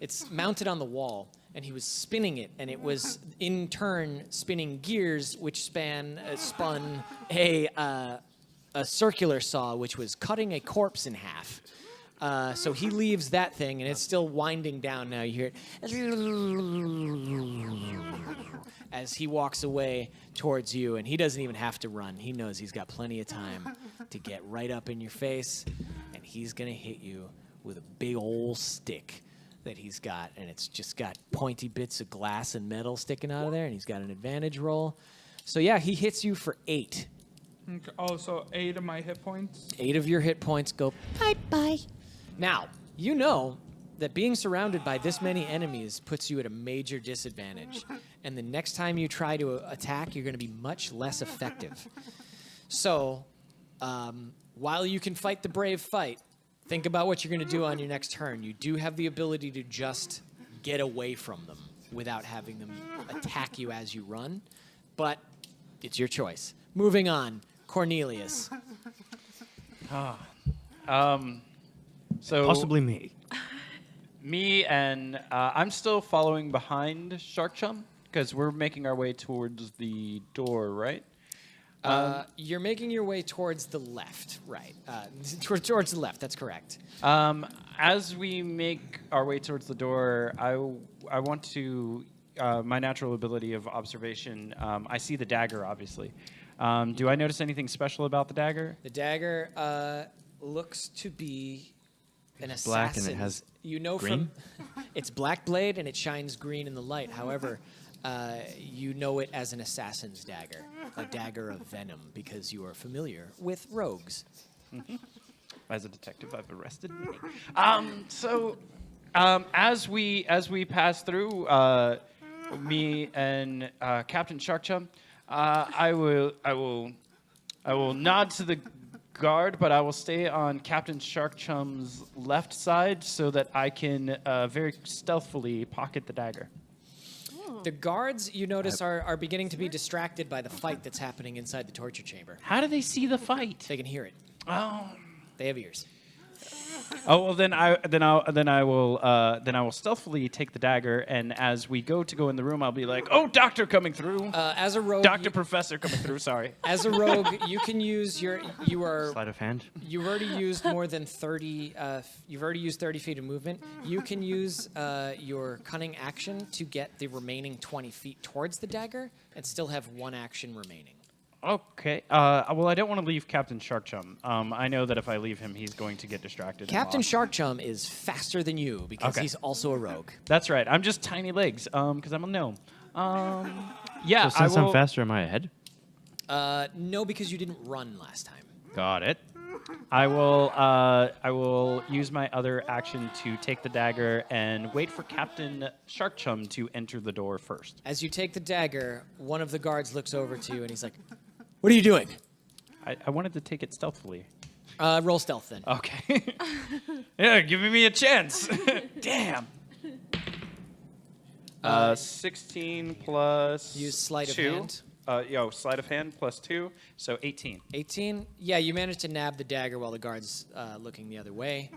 It's mounted on the wall, and he was spinning it, and it was in turn spinning gears, which spun a circular saw, which was cutting a corpse in half. So he leaves that thing, and it's still winding down now. You hear it as he walks away towards you, and he doesn't even have to run. He knows he's got plenty of time to get right up in your face, and he's going to hit you with a big old stick that he's got, and it's just got pointy bits of glass and metal sticking out of there, and he's got an advantage roll. So yeah, he hits you for 8. Okay. Oh, so 8 of my hit points. 8 of your hit points go bye-bye. Now, you know that being surrounded by this many enemies puts you at a major disadvantage. And the next time you try to attack, you're going to be much less effective. So, while you can fight the brave fight, think about what you're going to do on your next turn. You do have the ability to just get away from them without having them attack you as you run. But it's your choice. Moving on, Cornelius. So Possibly me. me and I'm still following behind Shark Chum because we're making our way towards the door, right? You're making your way towards the left, right? Towards the left, that's correct. As we make our way towards the door, I want to my natural ability of observation. I see the dagger, obviously. Do I notice anything special about the dagger? The dagger looks to be an assassin. Black and it has you know green? from it's black blade and it shines green in the light. However, You know it as an assassin's dagger, a dagger of venom, because you are familiar with rogues. As a detective, I've arrested many. As we pass through, me and Captain Sharkchum, I will nod to the guard, but I will stay on Captain Sharkchum's left side so that I can very stealthily pocket the dagger. The guards, you notice, are beginning to be distracted by the fight that's happening inside the torture chamber. How do they see the fight? They can hear it. Oh. They have ears. Oh well, then I will stealthily take the dagger, and as we go in the room, I'll be like, "Oh, doctor coming through." As a rogue, Professor coming through. Sorry. As a rogue, you can use you are Sleight of hand. You've already used more than 30. You've already used 30 feet of movement. You can use your cunning action to get the remaining 20 feet towards the dagger, and still have one action remaining. Okay. Well, I don't want to leave Captain Sharkchum. I know that if I leave him, he's going to get distracted. Captain Sharkchum is faster than you because Okay. he's also a rogue. That's right. I'm just tiny legs. Because I'm a gnome. Yeah. So since I'm faster, am I ahead? No, because you didn't run last time. Got it. I will use my other action to take the dagger and wait for Captain Sharkchum to enter the door first. As you take the dagger, one of the guards looks over to you and he's like, "What are you doing?" I wanted to take it stealthily. Roll stealth then. Okay. Yeah, giving me a chance. Damn. 16 plus Use sleight of 2. hand. Sleight of hand plus 2, so 18. 18. Yeah, you managed to nab the dagger while the guard's looking the other way.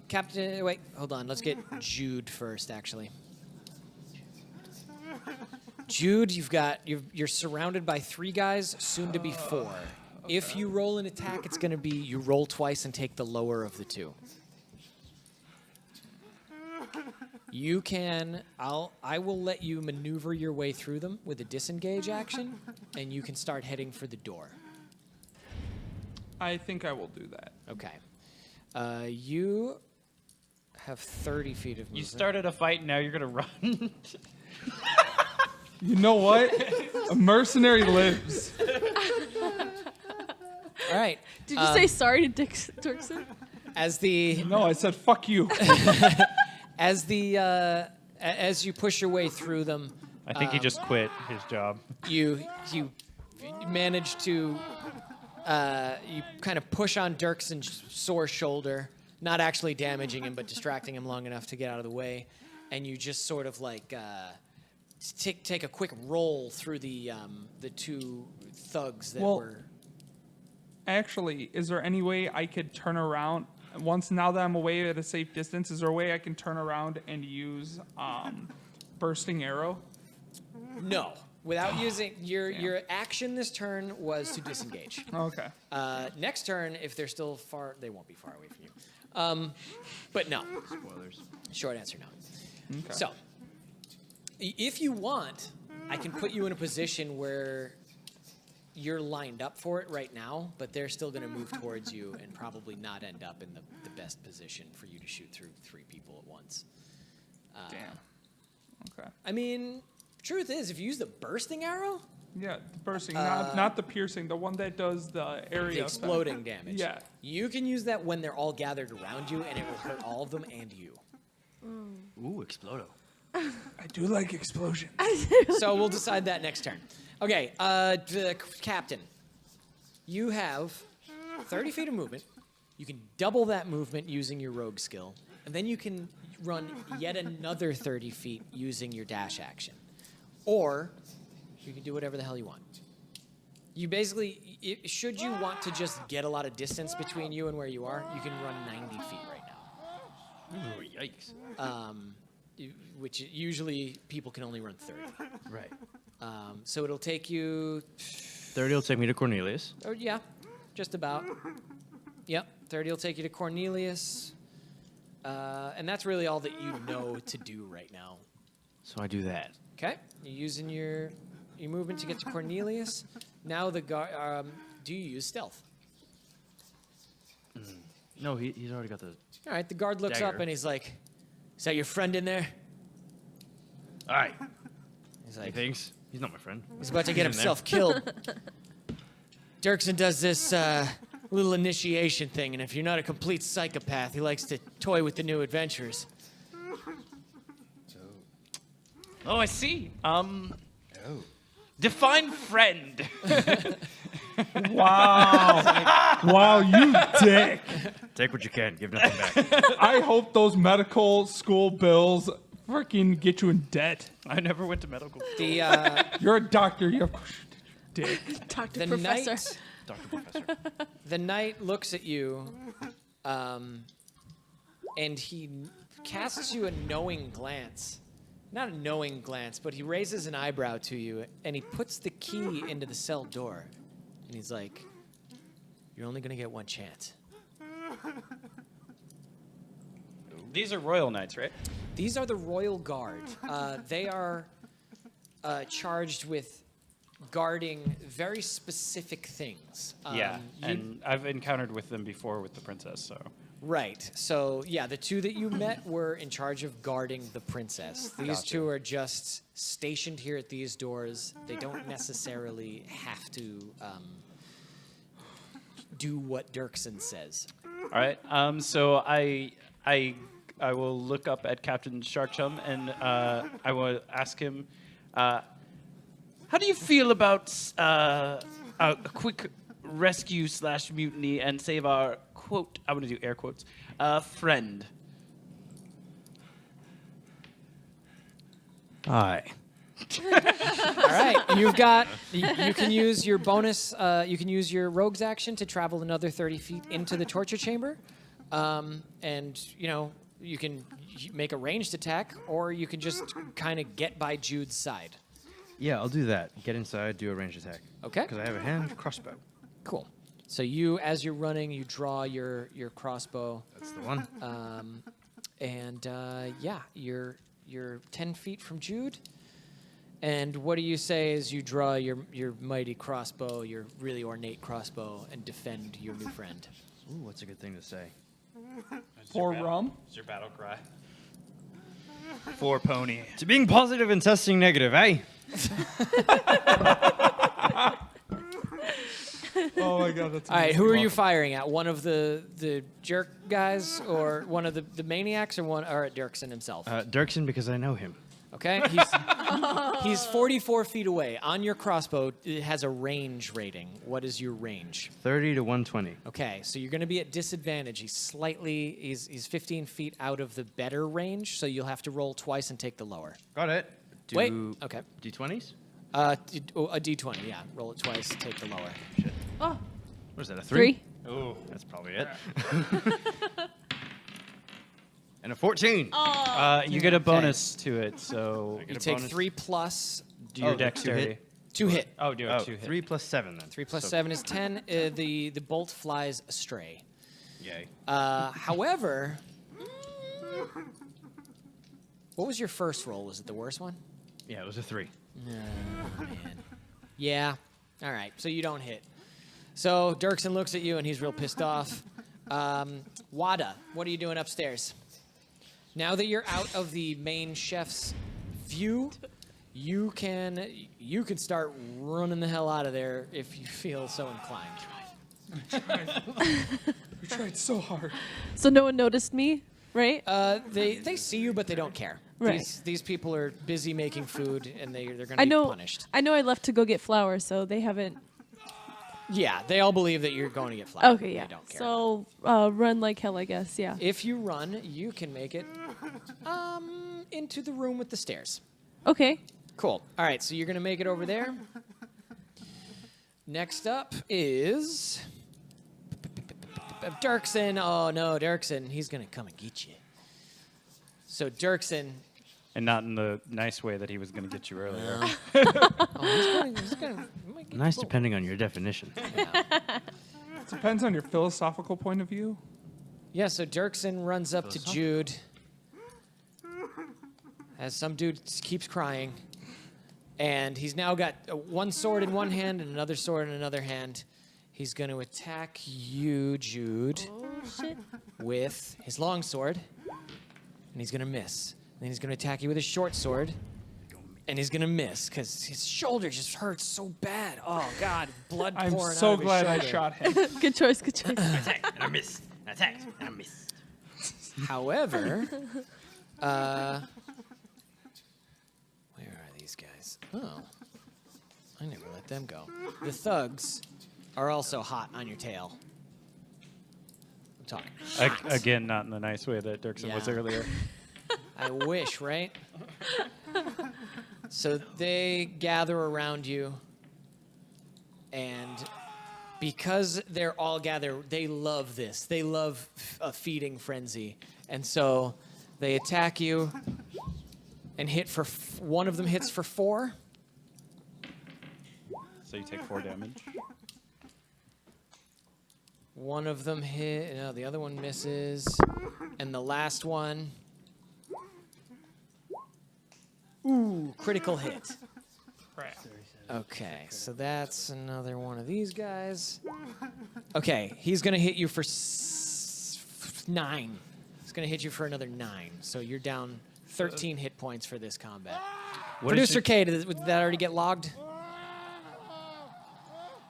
Captain, wait, hold on. Let's get Jude first, actually. Jude, you're surrounded by 3 guys, soon to be 4. Okay. If you roll an attack, it's going to be you roll twice and take the lower of the 2. You can, I will let you maneuver your way through them with a disengage action, and you can start heading for the door. I think I will do that. Okay. You have 30 feet of movement. You started a fight, and now you're going to run? You know what? A mercenary lives. All right. Did you say sorry to Dirksen? No, I said fuck you. As you push your way through them, I think he just quit his job. you manage to you kind of push on Dirksen's sore shoulder, not actually damaging him, but distracting him long enough to get out of the way, and you just sort of like take a quick roll through the 2 thugs that were. Actually, is there any way I could turn around? Now that I'm away at a safe distance, is there a way I can turn around and use bursting arrow? No. Without using your action this turn was to disengage. Okay. Next turn, if they're still far, they won't be far away from you. But no. Spoilers. Short answer, no. Okay. So, if you want, I can put you in a position where you're lined up for it right now, but they're still going to move towards you and probably not end up in the best position for you to shoot through 3 people at once. Damn. Okay. I mean, truth is, if you use the bursting arrow, Yeah, the bursting, not the piercing, the one that does the area. the exploding damage, Yeah. you can use that when they're all gathered around you, and it will hurt all of them and you. Ooh, Explodo. I do like explosions. So we'll decide that next turn. Okay, the captain. You have 30 feet of movement. You can double that movement using your rogue skill. And then you can run yet another 30 feet using your dash action. Or you can do whatever the hell you want. You basically, should you want to just get a lot of distance between you and where you are, you can run 90 feet right now. Ooh, yikes. Which usually people can only run 30. Right. So it'll take you 30 will take me to Cornelius. Oh, yeah, just about. Yep, 30 will take you to Cornelius. And that's really all that you know to do right now. So I do that. Okay, you're using your movement to get to Cornelius. Now the guard, do you use stealth? No, he's already got the... All right, the guard looks up Dagger. and he's like, "Is that your friend in there?" All right. He's He like, thinks he's not my friend. he's about to get in there. himself killed. Dirksen does this little initiation thing, and if you're not a complete psychopath, he likes to toy with the new adventures. Oh, I see. Define friend. Wow. Wow, you dick. Take what you can. Give nothing back. I hope those medical school bills freaking get you in debt. I never went to medical school. The You're a doctor. You're dick. Dr. the Professor. knight, Dr. Professor. the knight looks at you, and he casts you a knowing glance. Not a knowing glance, but he raises an eyebrow to you, and he puts the key into the cell door. And he's like, "You're only gonna get one chance." These are royal knights, right? These are the Royal Guard. They are charged with guarding very specific things. Yeah, you- and I've encountered with them before with the princess, so. Right. So, yeah, the two that you met were in charge of guarding the princess. These two are just stationed here at these doors. They don't necessarily have to do what Dirksen says. All right. So I will look up at Captain Sharkchum and I will ask him, how do you feel about a quick rescue / mutiny and save our quote? I'm going to do air quotes. Friend. Aye. All right. You've got. You can use your bonus. You can use your rogue's action to travel another 30 feet into the torture chamber, and you can make a ranged attack, or you can just kind of get by Jude's side. Yeah, I'll do that. Get inside, do a ranged attack. Okay. Because I have a hand crossbow. Cool. So you, as you're running, you draw your crossbow, That's the one. and yeah, you're 10 feet from Jude. And what do you say as you draw your mighty crossbow, your really ornate crossbow, and defend your new friend? Ooh, what's a good thing to say? For rum? It's your battle cry. For pony. To being positive and testing negative, eh? Oh my god, that's All right, who are you amazing. firing at? One of the jerk guys, or one of the maniacs, or at Dirksen himself? Dirksen, because I know him. Okay, he's 44 feet away. On your crossbow, it has a range rating. What is your range? 30 to 120. Okay, so you're going to be at disadvantage. He's 15 feet out of the better range, so you'll have to roll twice and take the lower. Got it. Do Wait, okay. D20s? A D20, yeah. Roll it twice, take the lower. Shit. Oh, What is that, a 3. Oh, that's probably it. And a 14. You get a bonus to it, so You take 3 plus do your Oh, the 2 dexterity. hit? 2 hit. Oh, do Oh, it 2 hit. 3 plus 7 then. 3 plus So- 7 is 10. The bolt flies astray. Yay. However, what was your first roll? Was it the worst one? Yeah, it was a 3. Yeah. All right. So you don't hit. So Dirksen looks at you and he's real pissed off. Wada, what are you doing upstairs? Now that you're out of the main chef's view, you can start running the hell out of there if you feel so inclined. We tried so hard. So no one noticed me, right? They see you, but they don't care. Right. These people are busy making food, and they're going to I be know. punished. I know. I left to go get flowers, so they haven't. Yeah, they all believe that you're going to get flowers. Okay, yeah. They don't care. So run like hell, I guess. Yeah. If you run, you can make it into the room with the stairs. Okay. Cool. All right, so you're going to make it over there. Next up is Dirksen. Oh, no, Dirksen. He's going to come and get you. So Dirksen. And not in the nice way that he was going to get you earlier. He's gonna might get Nice you both. depending on your definition. It depends on your philosophical point of view. Yeah, so Dirksen runs up to Jude. As some dude keeps crying. And he's now got one sword in one hand and another sword in another hand. He's going to attack you, Jude, Oh shit. with his long sword. And he's going to miss. Then he's going to attack you with his short sword. And he's gonna miss because his shoulder just hurts so bad. Oh God, blood I'm pouring so out of his glad I shoulder. shot him. Good choice. Good choice. Attack and I missed. Attack and I missed. However, where are these guys? Oh, I never let them go. The thugs are also hot on your tail. I'm talking hot. Again, not in the nice way that Dirksen was Yeah. earlier. I wish, right? So they gather around you, and because they're all gathered, they love this. They love a feeding frenzy, and so they attack you and hit for one of them hits for 4. So you take 4 damage. One of them hit. No, the other one misses, and the last one. Ooh, critical hit. Crap. Okay, so that's another one of these guys. Okay, he's gonna hit you for 9. He's gonna hit you for another 9. So you're down 13 hit points for this combat. Producer K, did that already get logged?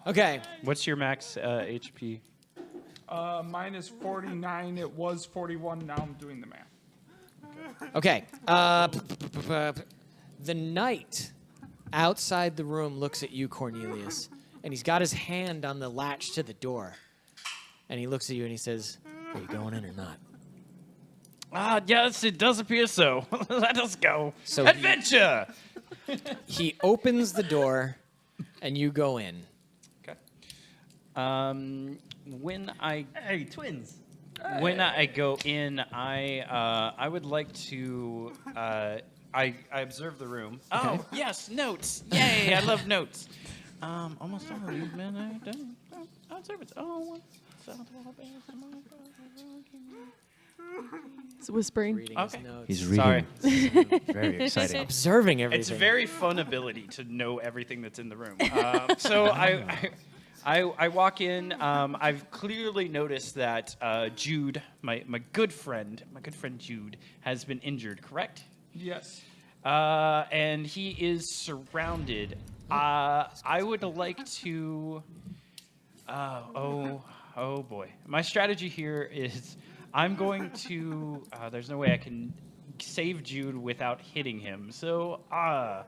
Okay. What's your max HP? Mine is 49. It was 41. Now I'm doing the math. Okay. The knight outside the room looks at you, Cornelius, and he's got his hand on the latch to the door. And he looks at you and he says, "Are you going in or not?" Yes, it does appear so. Let us go. So Adventure! He opens the door, and you go in. Okay. When I Hey, twins. go in, I would like to I observe the room. Okay. Oh yes, notes! Yay! I love notes. Almost all of these men I've done. Observance. Oh. It's whispering. Reading Okay. his notes. He's reading. Sorry. Very exciting. Observing everything. It's a very fun ability to know everything that's in the room. So I walk in. I've clearly noticed that Jude, my good friend Jude, has been injured. Correct? Yes. And he is surrounded. I would like to. Oh boy. My strategy here is I'm going to. There's no way I can save Jude without hitting him. So I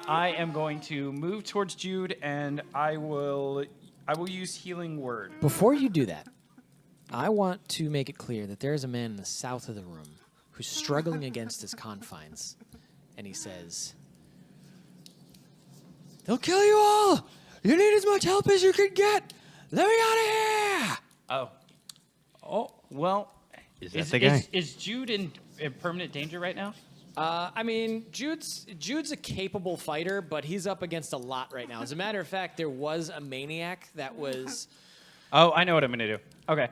am going to move towards Jude, and I will use Healing Word. Before you do that, I want to make it clear that there is a man in the south of the room who's struggling against his confines. And he says, "They'll kill you all! You need as much help as you can get! Let me out of here!" Oh well. Is that the guy? Is Jude in permanent danger right now? I mean, Jude's a capable fighter, but he's up against a lot right now. As a matter of fact, there was a maniac that was... Oh, I know what I'm going to do. Okay.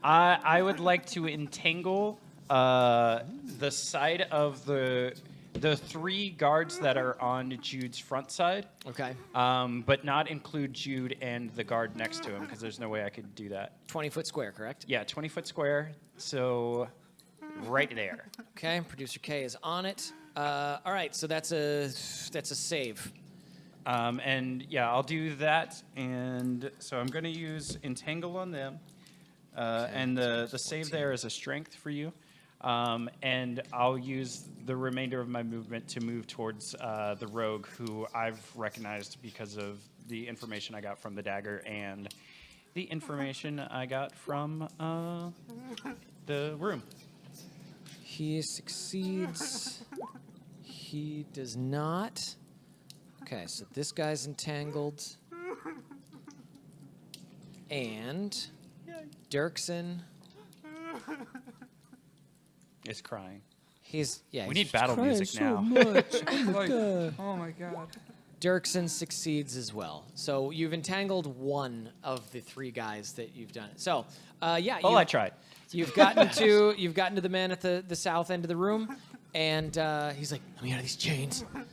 I would like to entangle the side of the 3 guards that are on Jude's front side. Okay. But not include Jude and the guard next to him, because there's no way I could do that. 20-foot square, correct? Yeah, 20-foot square. So right there. Okay, Producer K is on it. All right, so that's a save. And yeah, I'll do that. And so I'm going to use Entangle on them. And the save there is a strength for you. And I'll use the remainder of my movement to move towards the rogue, who I've recognized because of the information I got from the dagger and the information I got from the room. He succeeds. He does not. Okay, so this guy's entangled. And Dirksen. Is crying. He's We he's need battle crying music so now. much. Like, oh my god. Dirksen succeeds as well. So you've entangled one of the 3 guys that you've done. So, yeah. Well, I tried. You've gotten to the man at the south end of the room, and he's like, "Let me out of these chains, and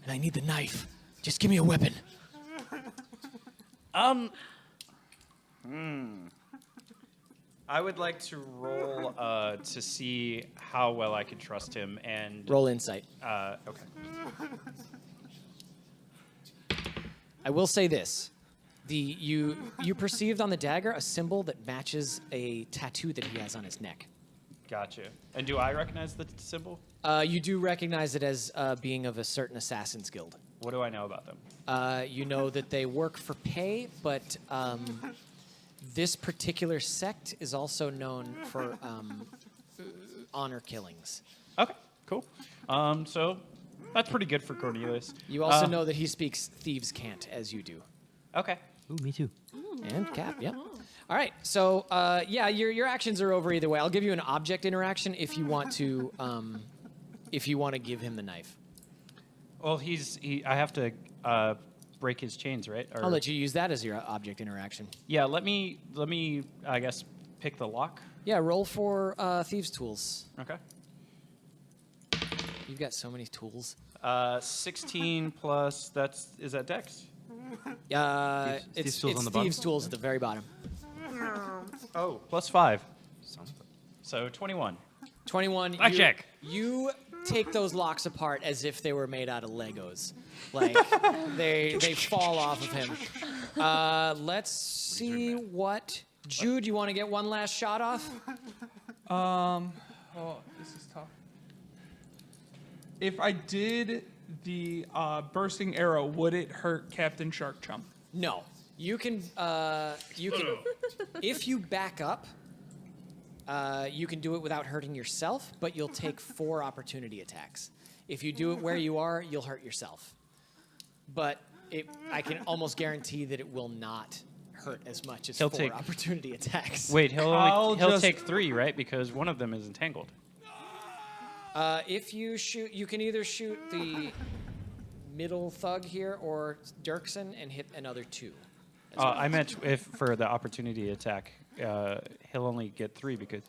I need the knife. Just give me a weapon." I would like to roll to see how well I can trust him and Roll insight. Okay. I will say this. You perceived on the dagger a symbol that matches a tattoo that he has on his neck. Gotcha. And do I recognize the symbol? You do recognize it as being of a certain assassin's guild. What do I know about them? You know that they work for pay, but this particular sect is also known for honor killings. Okay, cool. So that's pretty good for Cornelius. You also know that he speaks thieves' cant, as you do. Okay. Ooh, me too. And Cap, yeah. All right, so yeah, your actions are over either way. I'll give you an object interaction if you want to give him the knife. Well, I have to break his chains, right? Or, I'll let you use that as your object interaction. Yeah, let me. I guess pick the lock. Yeah, roll for thieves' tools. Okay. You've got so many tools. 16 plus. Is that Dex? It's tools on the bottom? thieves' tools at the very bottom. Oh, plus 5. So 21. 21. Blackjack. You take those locks apart as if they were made out of Legos. Like, they fall off of him. Let's see what... Jude, you want to get one last shot off? Oh, this is tough. If I did the bursting arrow, would it hurt Captain Shark Chump? No. You can if you back up, you can do it without hurting yourself, but you'll take 4 opportunity attacks. If you do it where you are, you'll hurt yourself. But I can almost guarantee that it will not hurt as much as 4 opportunity attacks. Wait, he'll take 3, right? Because one of them is entangled. If you shoot, you can either shoot the middle thug here or Dirksen and hit another 2. I meant if for the opportunity attack, he'll only get 3 because.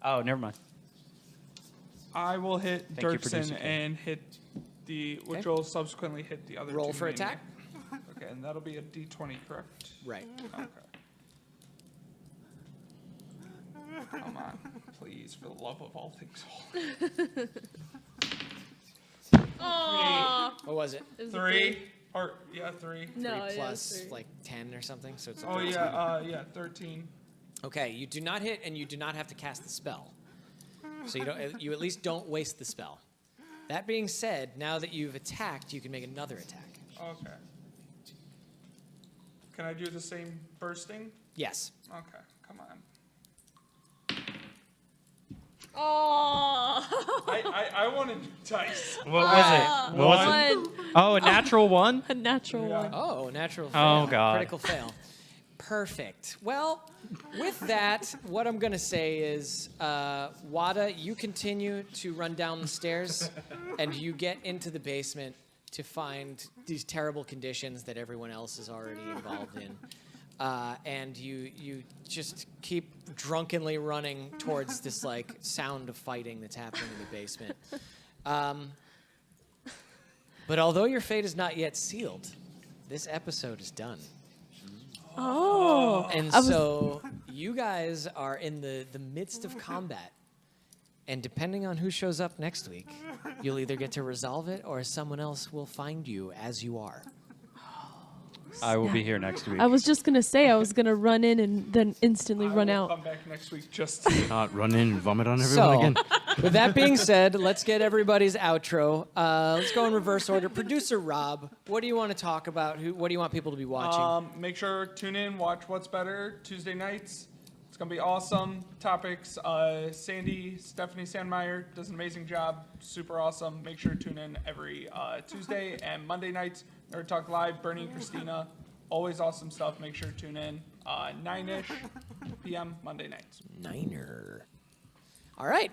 Oh, never mind. I will hit Thank you, producer Dirksen King. and hit which will subsequently hit the other Roll 2 for remaining. attack. Okay, and that'll be a D20, correct? Right. Okay. Come on, please, for the love of all things holy. What was it? 3. Or, yeah, 3. No, 3 yeah, plus 3. like 10 or something, so it's a Oh, 13. yeah, 13. Okay, you do not hit and you do not have to cast the spell. So you at least don't waste the spell. That being said, now that you've attacked, you can make another attack. Okay. Can I do the same bursting? Yes. Okay, come on. Oh. I wanted dice. What was it? What was it? One. Oh, a natural 1? A natural Yeah. one. Oh, natural fail. Oh, God. Critical fail. Perfect. Well, with that, what I'm going to say is, Wada, you continue to run down the stairs, and you get into the basement to find these terrible conditions that everyone else is already involved in. And you just keep drunkenly running towards this like sound of fighting that's happening in the basement. But although your fate is not yet sealed, this episode is done. Oh. And so you guys are in the midst of combat. And depending on who shows up next week, you'll either get to resolve it or someone else will find you as you are. I will be here next week. I was just going to say I was going to run in and then instantly run I will out. come back next week just to... Not run in and vomit on everyone So, again. with that being said, let's get everybody's outro. Let's go in reverse order. Producer Rob, what do you want to talk about? What do you want people to be watching? Make sure tune in, watch What's Better Tuesday nights. It's gonna be awesome. Topics: Stephanie Sandmeyer does an amazing job, super awesome. Make sure to tune in every Tuesday and Monday nights. Nerd Talk Live, Bernie and Christina, always awesome stuff. Make sure to tune in 9ish p.m. Monday nights. Niner. All right,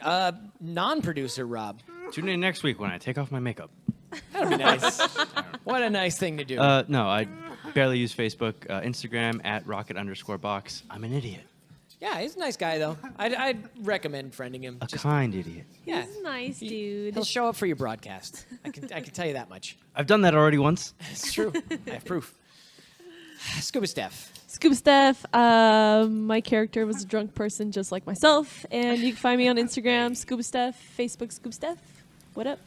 non-producer Rob. Tune in next week when I take off my makeup. That'd be nice. What a nice thing to do. No, I barely use Facebook. Instagram @rocket_box. I'm an idiot. Yeah, he's a nice guy though. I'd recommend friending him. A kind idiot. Yeah, He's a nice dude. he'll show up for your broadcast. I can tell you that much. I've done that already once. It's true. I have proof. Scuba Steff. Scuba Steff. My character was a drunk person just like myself. And you can find me on Instagram, Scuba Steff, Facebook, Scuba Steff. What up?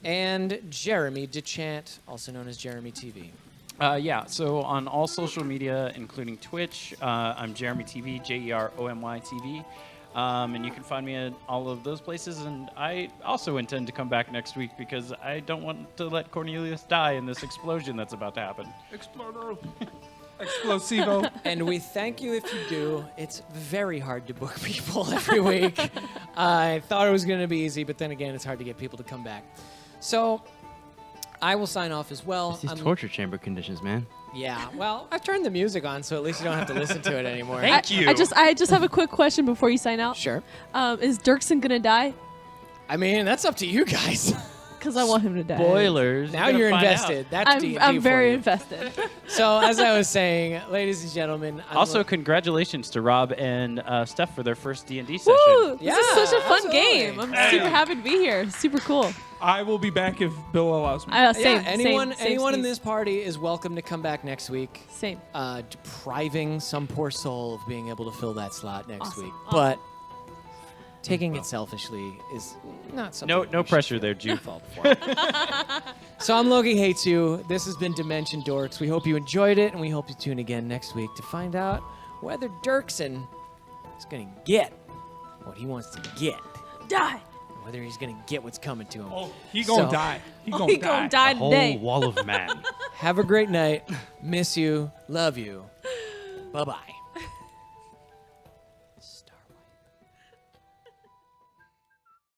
And Jeromy DeChant, also known as Jeromy TV. Yeah, so on all social media, including Twitch, I'm Jeromy TV, Jeromy TV. And you can find me at all of those places. And I also intend to come back next week because I don't want to let Cornelius die in this explosion that's about to happen. Explodo. Explosivo. And we thank you if you do. It's very hard to book people every week. I thought it was going to be easy, but then again, it's hard to get people to come back. So I will sign off as well. It's these torture chamber conditions, man. Yeah, well, I've turned the music on, so at least you don't have to listen to it anymore. Thank you. I just have a quick question before you sign out. Sure. Is Dirksen gonna die? I mean, that's up to you guys. Because I want him to die. Spoilers. Now Gonna you're find invested. out. That's D&D I'm for very you. invested. So, as I was saying, ladies and gentlemen, Also, congratulations to Rob and Steff for their first D&D session. Woo! Yeah, This is such a fun absolutely. game. I'm super happy to be here. Super cool. I will be back if Bill allows me. Same. anyone same, in Steve. this party is welcome to come back next week. Same. Depriving some poor soul of being able to fill that slot next Awesome. week. Awesome. But taking it selfishly is not something. No we should pressure there, Jude. fall for. So I'm Logie Hates You. This has been Dimension Dorks. We hope you enjoyed it, and we hope you tune again next week to find out whether Dirksen is going to get what he wants to get. Die. Whether he's going to get what's coming to him. Oh, he gonna So- die. He gonna He die. gonna die Whole today. wall of man. Have a great night. Miss you. Love you. Bye-bye.